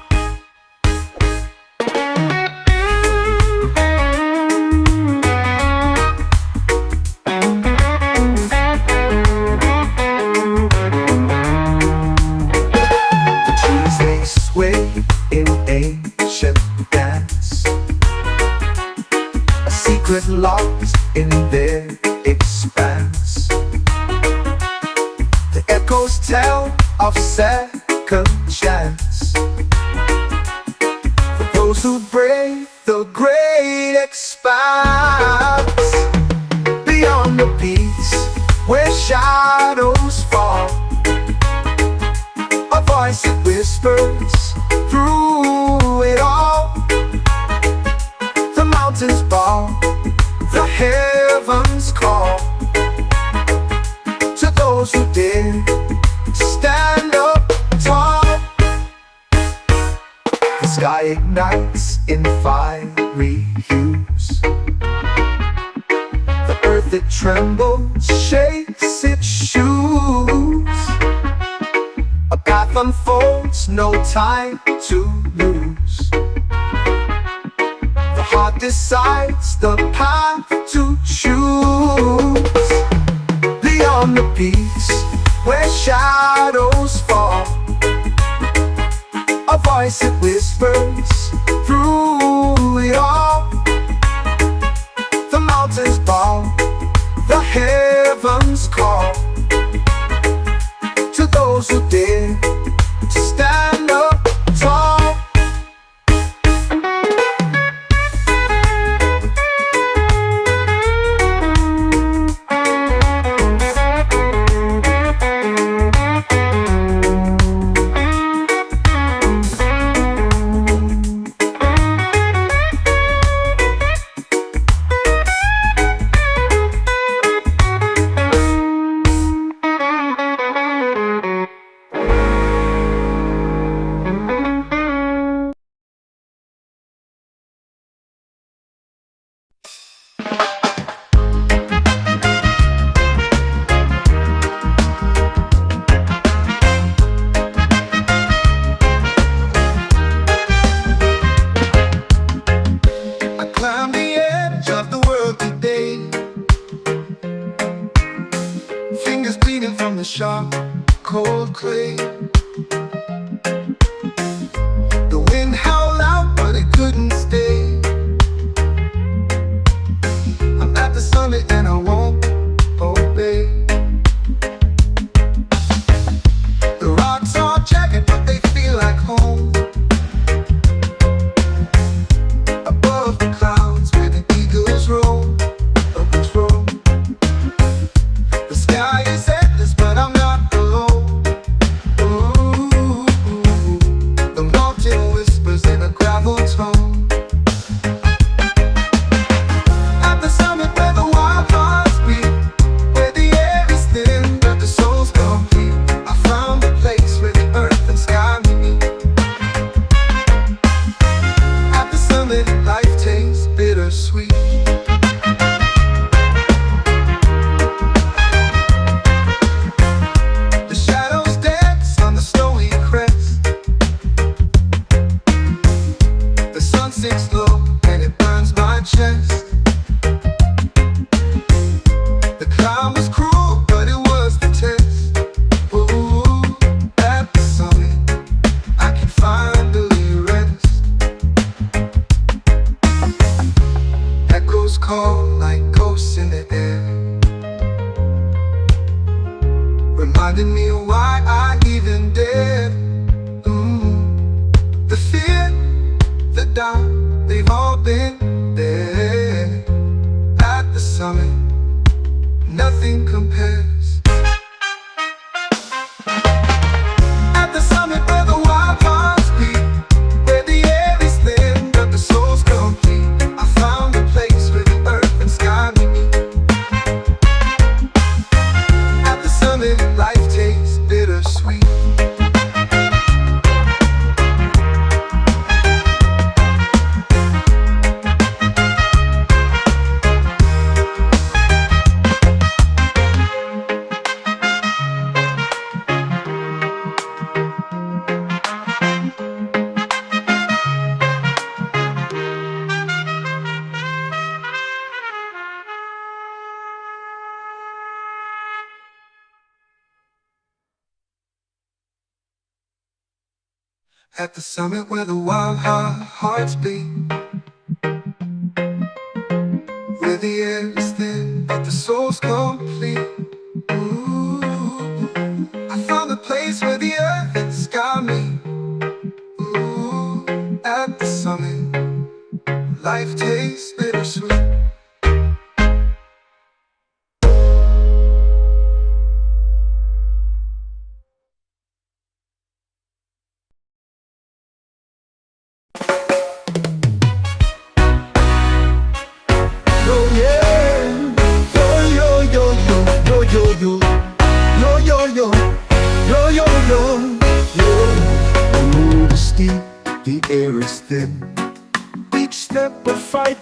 of second chance. For those who brave the great expanse, beyond the peaks where shadows fall, a voice that whispers through it all. The mountains bow, the heavens call to those who dare stand up tall. The sky ignites in fiery hues. The earth it trembles, shakes its shoes. A path unfolds, no time to lose. The heart decides the path to choose. Beyond the peaks where shadows fall, a voice that whispers through it all. The mountains bow, the heavens call to those who dare to stand up tall. The sharp, cold clay. The wind howled out, but it couldn't stay. I'm at the summit and I won't obey. The rocks are jagged, but they feel like home. Above the clouds where the eagles roam, roam. The sky is endless, but I'm not alone. Ooh, the mountain whispers in a gravel tone. At the summit where the wild hearts beat, where the air is thin but the soul's complete, I found a place where the earth and sky meet. At the summit, life tastes bittersweet. Sinks low and it burns my chest. The climb was cruel, but it was the test. Ooh, at the summit, I can finally rest. Echoes call like ghosts in the air, reminding me of why I even dared. The fear, the doubt, they've all been there. At the summit, nothing compares. At the summit where the wild hearts beat, where the air is thin but the soul's complete, I found a place where the earth and sky meet. At the summit, life tastes bittersweet. At the summit where the wild hearts beat, where the air is thin but the soul's complete. Ooh, I found a place where the earth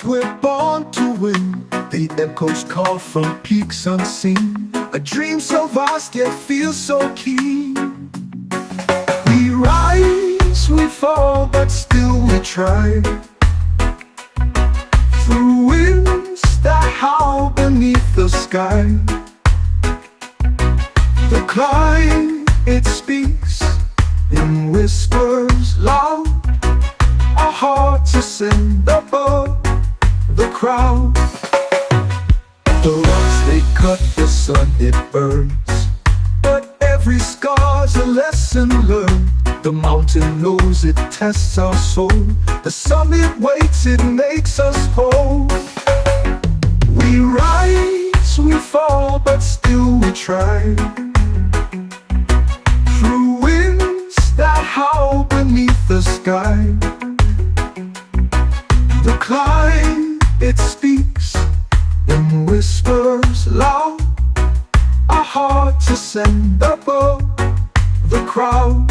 we're born to win. The echoes call from peaks unseen. A dream so vast yet feels so keen. We rise, we fall, but still we try. Through winds that howl beneath the sky. The climb, it speaks in whispers loud. Our hearts ascend above the crowd. The rocks they cut, the sun it burns, but every scar's a lesson learned. The mountain knows it tests our soul. The summit waits, it makes us whole. We rise, we fall, but still we try. Through winds that howl beneath the sky. The climb, it speaks in whispers loud. Our hearts ascend above the crowd.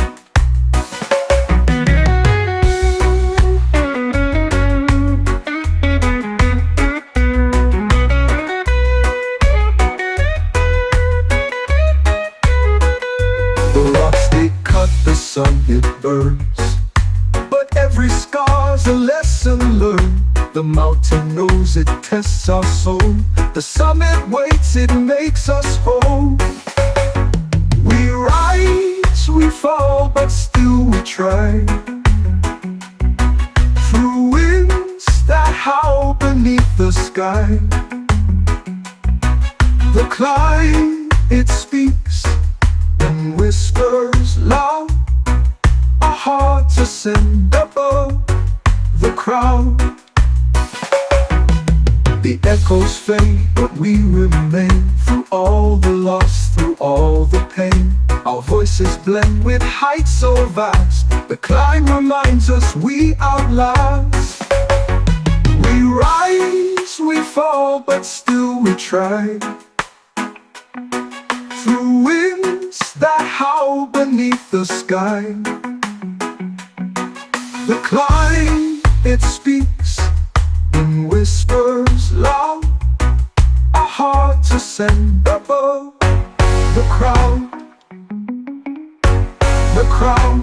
The rocks they cut, the sun it burns, but every scar's a lesson learned. The mountain knows it tests our soul. The summit waits, it makes us whole. We rise, we fall, but still we try. Through winds that howl beneath the sky. The climb, it speaks in whispers loud. Our hearts ascend above the crowd. The echoes fade, but we remain. Through all the loss, through all the pain, our voices blend with heights so vast. The climb reminds us we outlast. We rise, we fall, but still we try. Through winds that howl beneath the sky. The climb, it speaks in whispers loud. Our hearts ascend above the crowd. The crowd.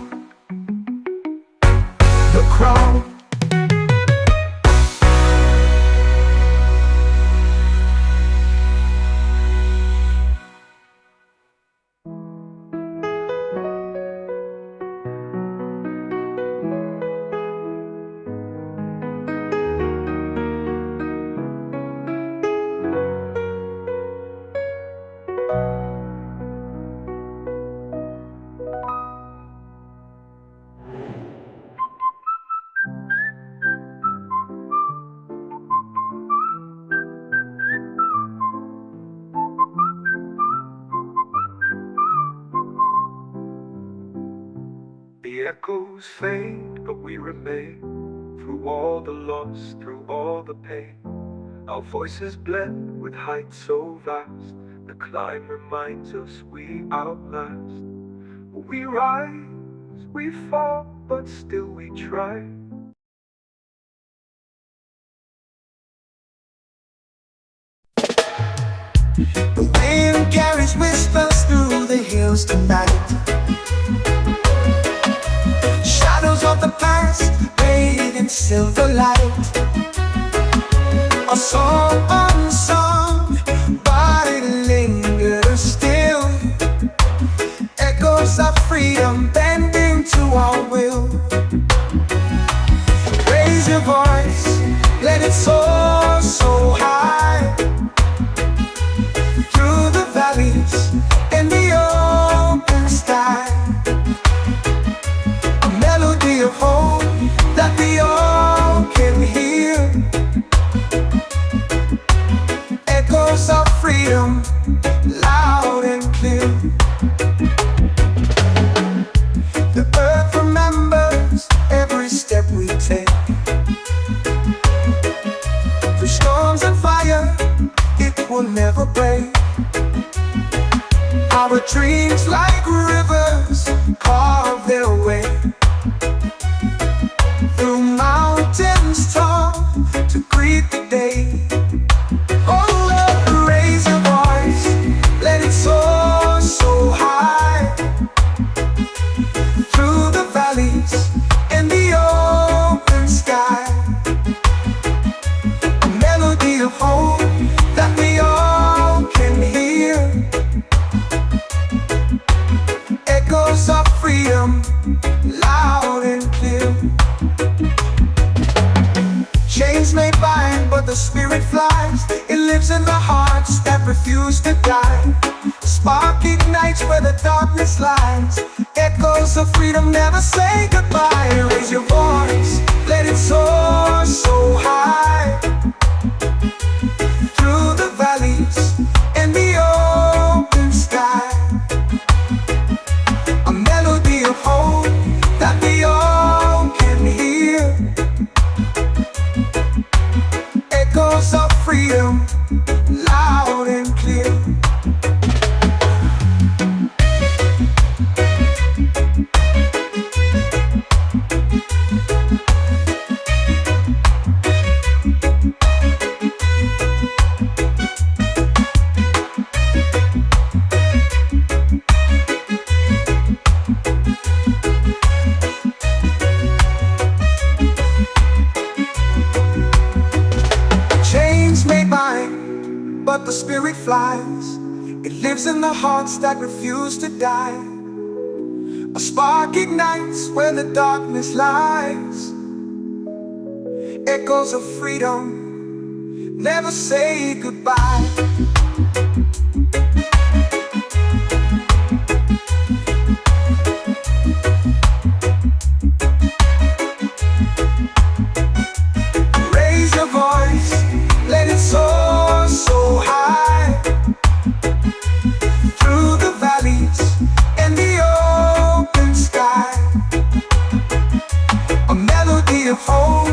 The crowd. The echoes fade, but we remain. Through all the loss, through all the pain, our voices blend with heights so vast. The climb reminds us we outlast. We rise, we fall, but still we try. The wind carries whispers through the hills tonight. Shadows of the past bathed in silver light. A song unsung, but it lingers still. Echoes of freedom bending to our will. Raise your voice, let it soar so high. Through the valleys and the open sky. A melody of hope that we all can hear. Echoes of freedom, loud and clear. The earth remembers every step we take. Through storms and fire, it will never break. Our dreams like rivers carve their way. Through mountains tall to greet refuse to die. Spark ignites where the darkness lies. Echoes of freedom never say goodbye. Raise your voice, let it soar so high. Through the valleys and the open sky. A melody of hope that we all can hear. Echoes of freedom, loud and clear. Chains may bind, but the spirit flies. It lives in the hearts that refuse to die. A spark ignites where the darkness lies. Echoes of freedom never say goodbye. Raise your voice, let it soar so high. Through the valleys and the open sky. A melody of hope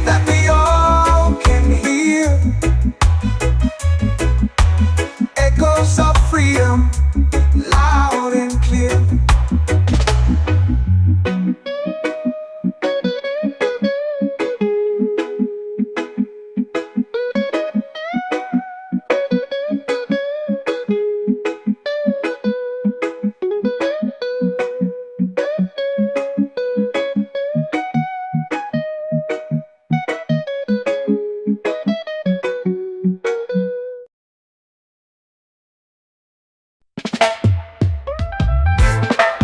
that we all can hear. Echoes of freedom, loud and clear.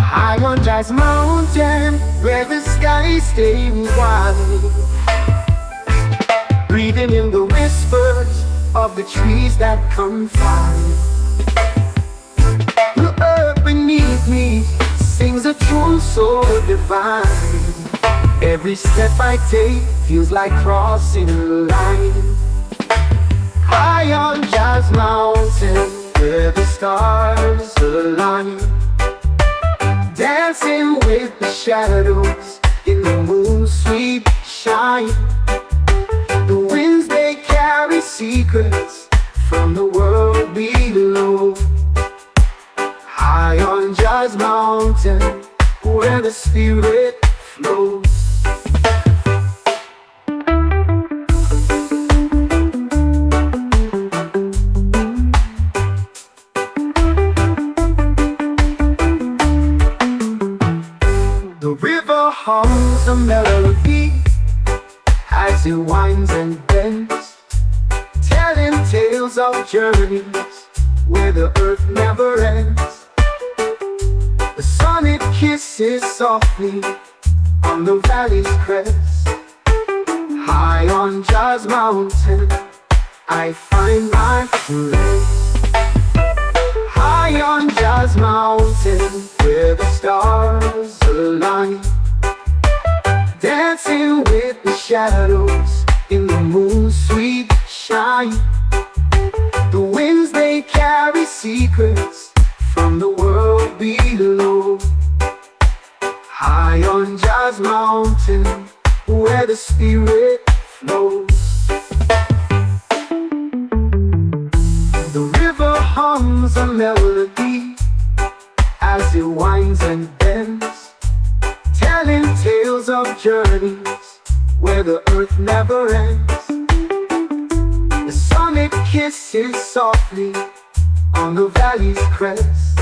High on Jazz Mountain, where the sky stays wide, breathing in the whispers of the trees that confide. The earth beneath me sings a tune so divine. Every step I take feels like crossing a line. High on Jazz Mountain, where the stars align, dancing with the shadows in the moon's sweet shine. The winds, they carry secrets from the world below. High on Jazz Mountain, where the spirit flows. The river hums a melody as it winds and bends, telling tales of journeys where the earth never ends. The sun, it kisses softly on the valley's crest. High on Jazz Mountain, I find my rest. High on Jazz Mountain, where the stars align, dancing with the shadows in the moon's sweet shine. The winds, they carry secrets from the world below. High on Jazz Mountain, where the spirit flows. The river hums a melody as it winds and bends, telling tales of journeys where the earth never ends. The sun, it kisses softly on the valley's crest.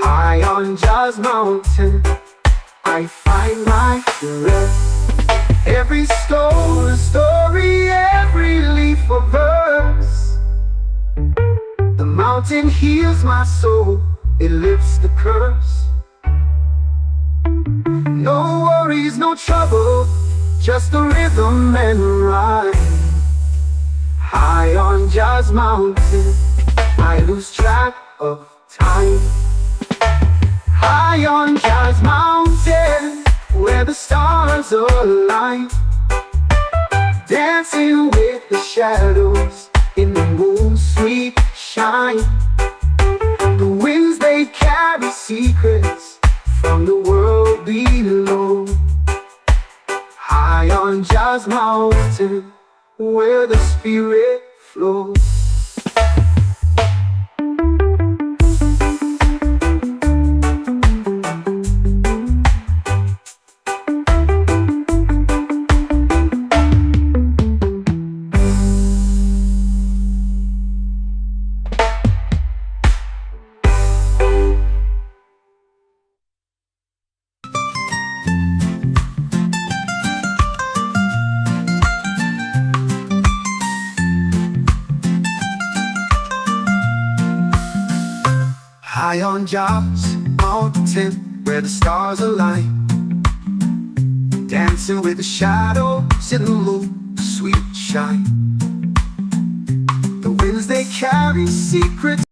High on Jazz Mountain, I find my rest. Every stone a story, every leaf a verse. The mountain heals my soul, it lifts the curse. No worries, no trouble, just the rhythm and rhyme. High on Jazz Mountain, I lose track of time. High on Jazz Mountain, where the stars align, dancing with the shadows in the moon's sweet shine. The winds, they carry secrets from the world below. High on Jazz Mountain, where the spirit flows. High on Jazz Mountain, where the stars align, dancing with the shadows in the moon's sweet shine. The winds, they carry secrets.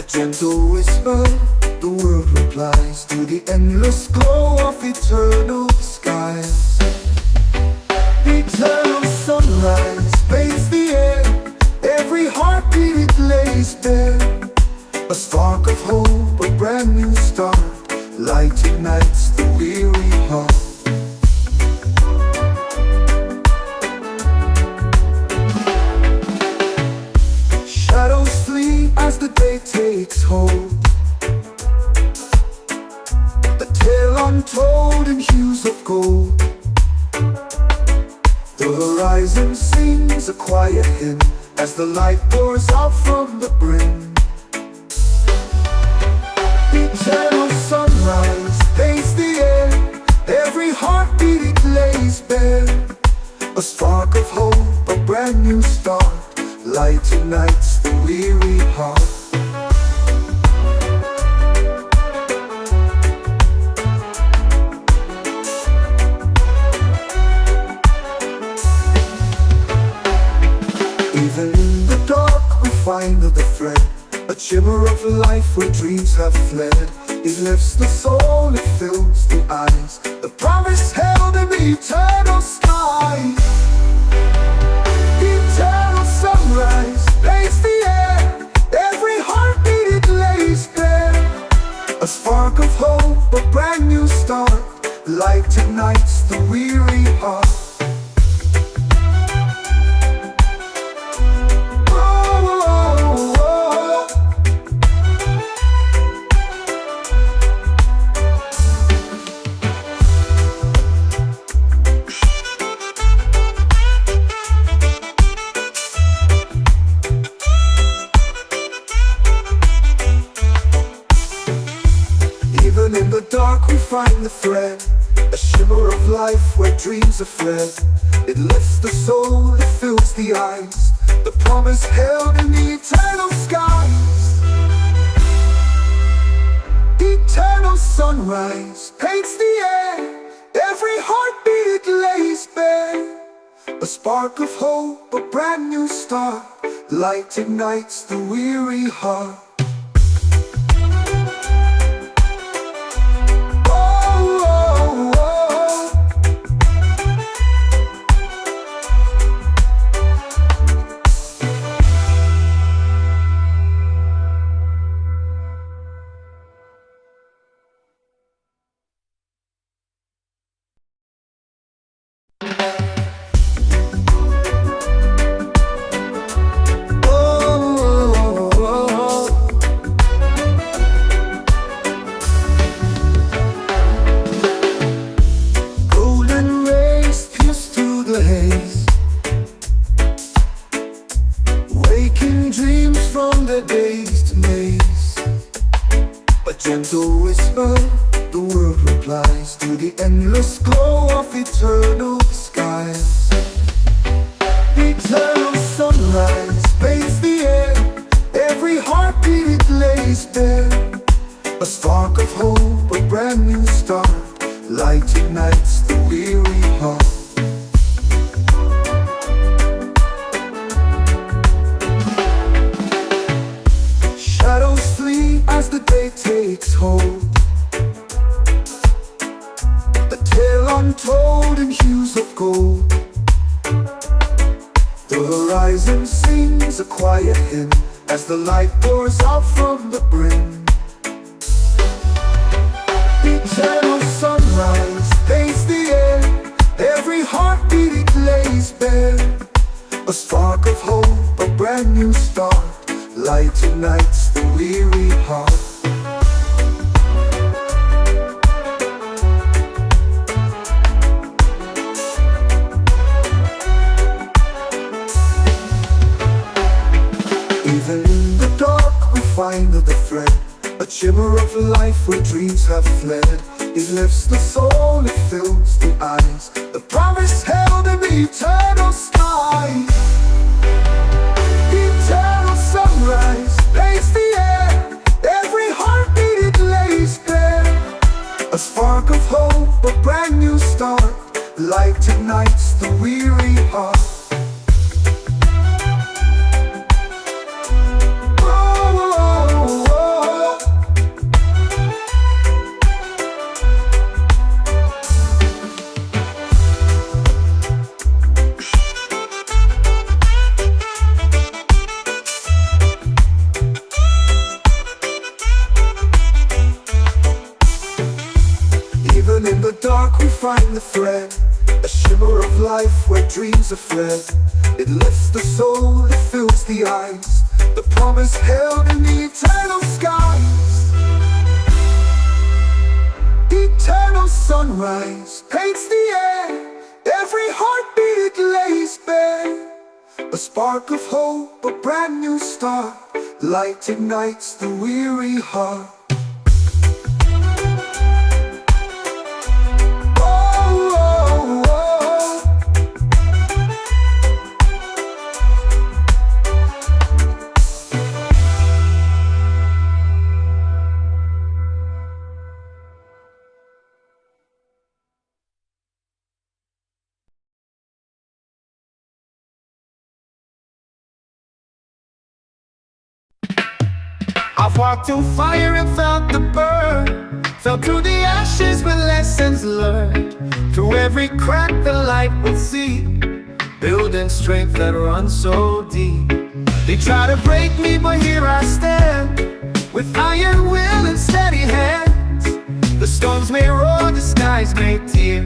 Gentle whisper, the world replies to the endless glow of eternal skies. Eternal sunrise bathes the air, every heartbeat it lays bare. A spark of hope, a brand new start, light ignites the weary heart. Shadows flee as the day takes hold, the tale untold in hues of gold. The horizon sings a quiet hymn as the light pours out from the brim. Eternal sunrise paints the air, every heartbeat it lays bare. A spark of hope, a brand new start, light ignites the weary heart. Even in the dark we find the thread, a shimmer of life where dreams have fled. It lifts the soul, it fills the eyes, the promise held in the eternal sky. Eternal sunrise paints the air, every heartbeat it lays bare. A spark of hope, a brand new start, light ignites the weary heart. Even in the dark we find the thread, a shimmer of life where dreams are fled. It lifts the soul, it fills the eyes, the promise held in the eternal skies. Eternal sunrise paints the air, every heartbeat it lays bare. A spark of hope, a brand new start, light ignites the weary heart. multiplies to the endless glow of eternal skies. Eternal sunrise bathes the air, every heartbeat it lays bare. A spark of hope, a brand new start, light ignites the weary heart. Shadows flee as the day takes hold, the tale untold in hues of gold. The horizon sings a quiet hymn as the light pours out from the brim. Eternal sunrise bathes the air, every heartbeat it lays bare. A spark of hope, a brand new start, light ignites the weary heart. Even in the dark we find the thread, a shimmer of life where dreams have fled. It lifts the soul, it fills the eyes, the promise held in the eternal sky. Eternal sunrise bathes the air, every heartbeat it lays bare. A spark of hope, a brand new start, light ignites the weary heart. Even in the dark we find the thread, a shimmer of life where dreams are fled. It lifts the soul, it fills the eyes, the promise held in the eternal skies. Eternal sunrise paints the air, every heartbeat it lays bare. A spark of hope, a brand new start, light ignites the weary heart. I've walked through fire and felt the burn, felt through the ashes with lessons learned. Through every crack the light will see, building strength that runs so deep. They try to break me, but here I stand, with iron will and steady hands. The storms may roar, the skies may tear,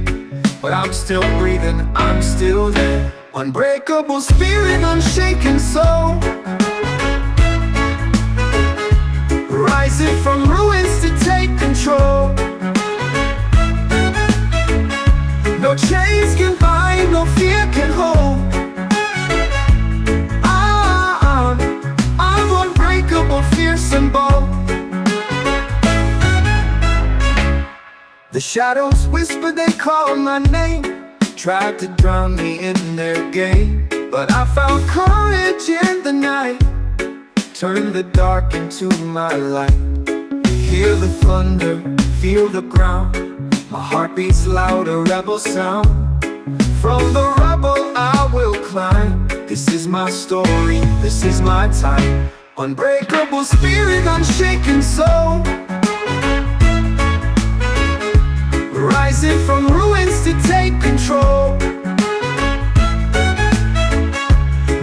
but I'm still breathing, I'm still there. Unbreakable spirit, unshaken soul, rising from ruins to take control. No chains can bind, no fear can hold. I'm unbreakable, fierce and bold. The shadows whisper, they call my name, tried to drown me in their game, but I found courage in the night, turn the dark into my light. Hear the thunder, feel the ground, my heart beats loud, a rebel sound. From the rubble I will climb, this is my story, this is my time. Unbreakable spirit, unshaken soul, rising from ruins to take control.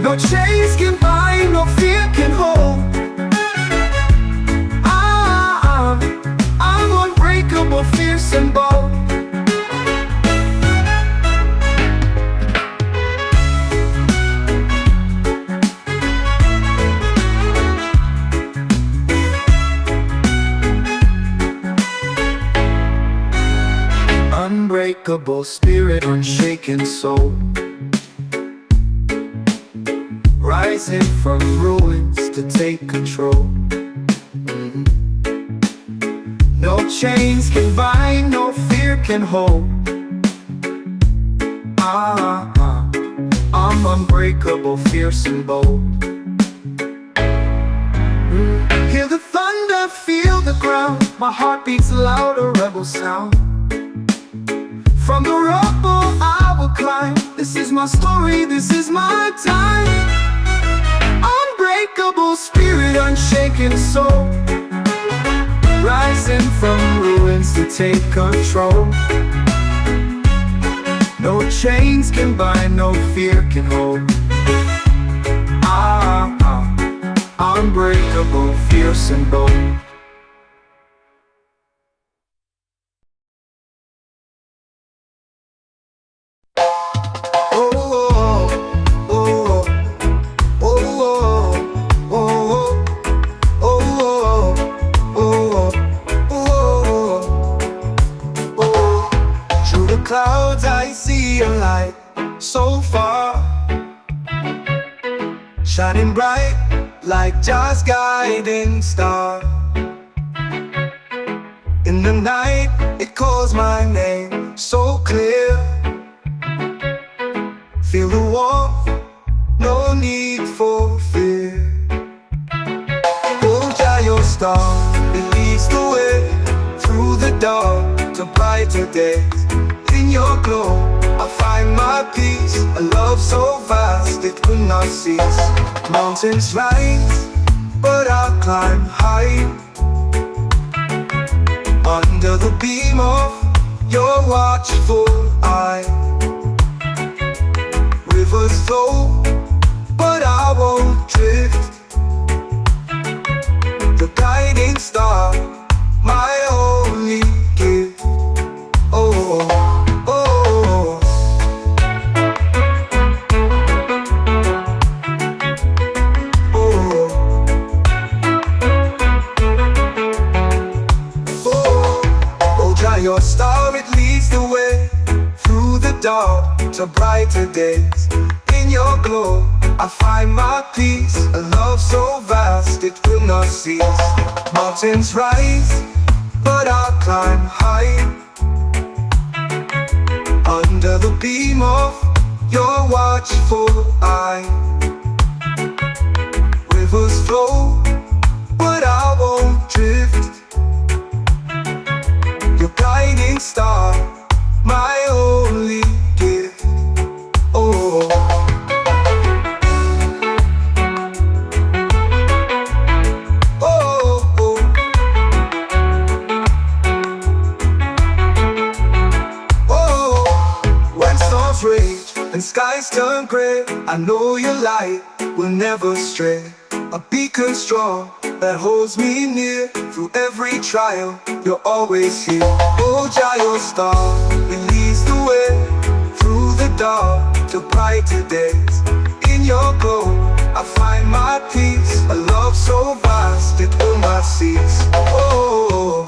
No chains can bind, no fear can hold. I'm unbreakable, fierce and bold. Unbreakable spirit, unshaken soul, rising from ruins to take control. No chains can bind, no fear can hold. I'm unbreakable, fierce and bold. Hear the thunder, feel the ground. My heart beats loud, a rebel sound. From the rubble I will climb. This is my story, this is my time. Unbreakable spirit, unshaken soul, rising from ruins to take control. No chains can bind, no fear can hold. Unbreakable, fierce and bold. Clouds I see a light so far, shining bright like Jah's guiding star. In the night it calls my name so clear. Feel the warmth, no need for fear. Oh Jah, your star, it leads the way through the dark to brighter days. In your glow, I find my peace. A love so vast it will not cease. Mountains rise, but I'll climb high. Under the beam of your watchful eye. Rivers flow, but I won't drift. The guiding star, my only gift. Oh. Your star, it leads the way through the dark to brighter days. In your glow, I find my peace. A love so vast, it will not cease. Mountains rise, but I'll climb high. Under the beam of your watchful eye. Rivers flow, but I won't drift. Your guiding star, my only gift. Oh. Oh, oh. Oh. When storms rage and skies turn gray, I know your light will never stray. A beacon strong that holds me near. Through every trial, you're always here. Oh Jah, your star, it leads the way through the dark to brighter days. In your glow, I find my peace. A love so vast, it will not cease. Oh.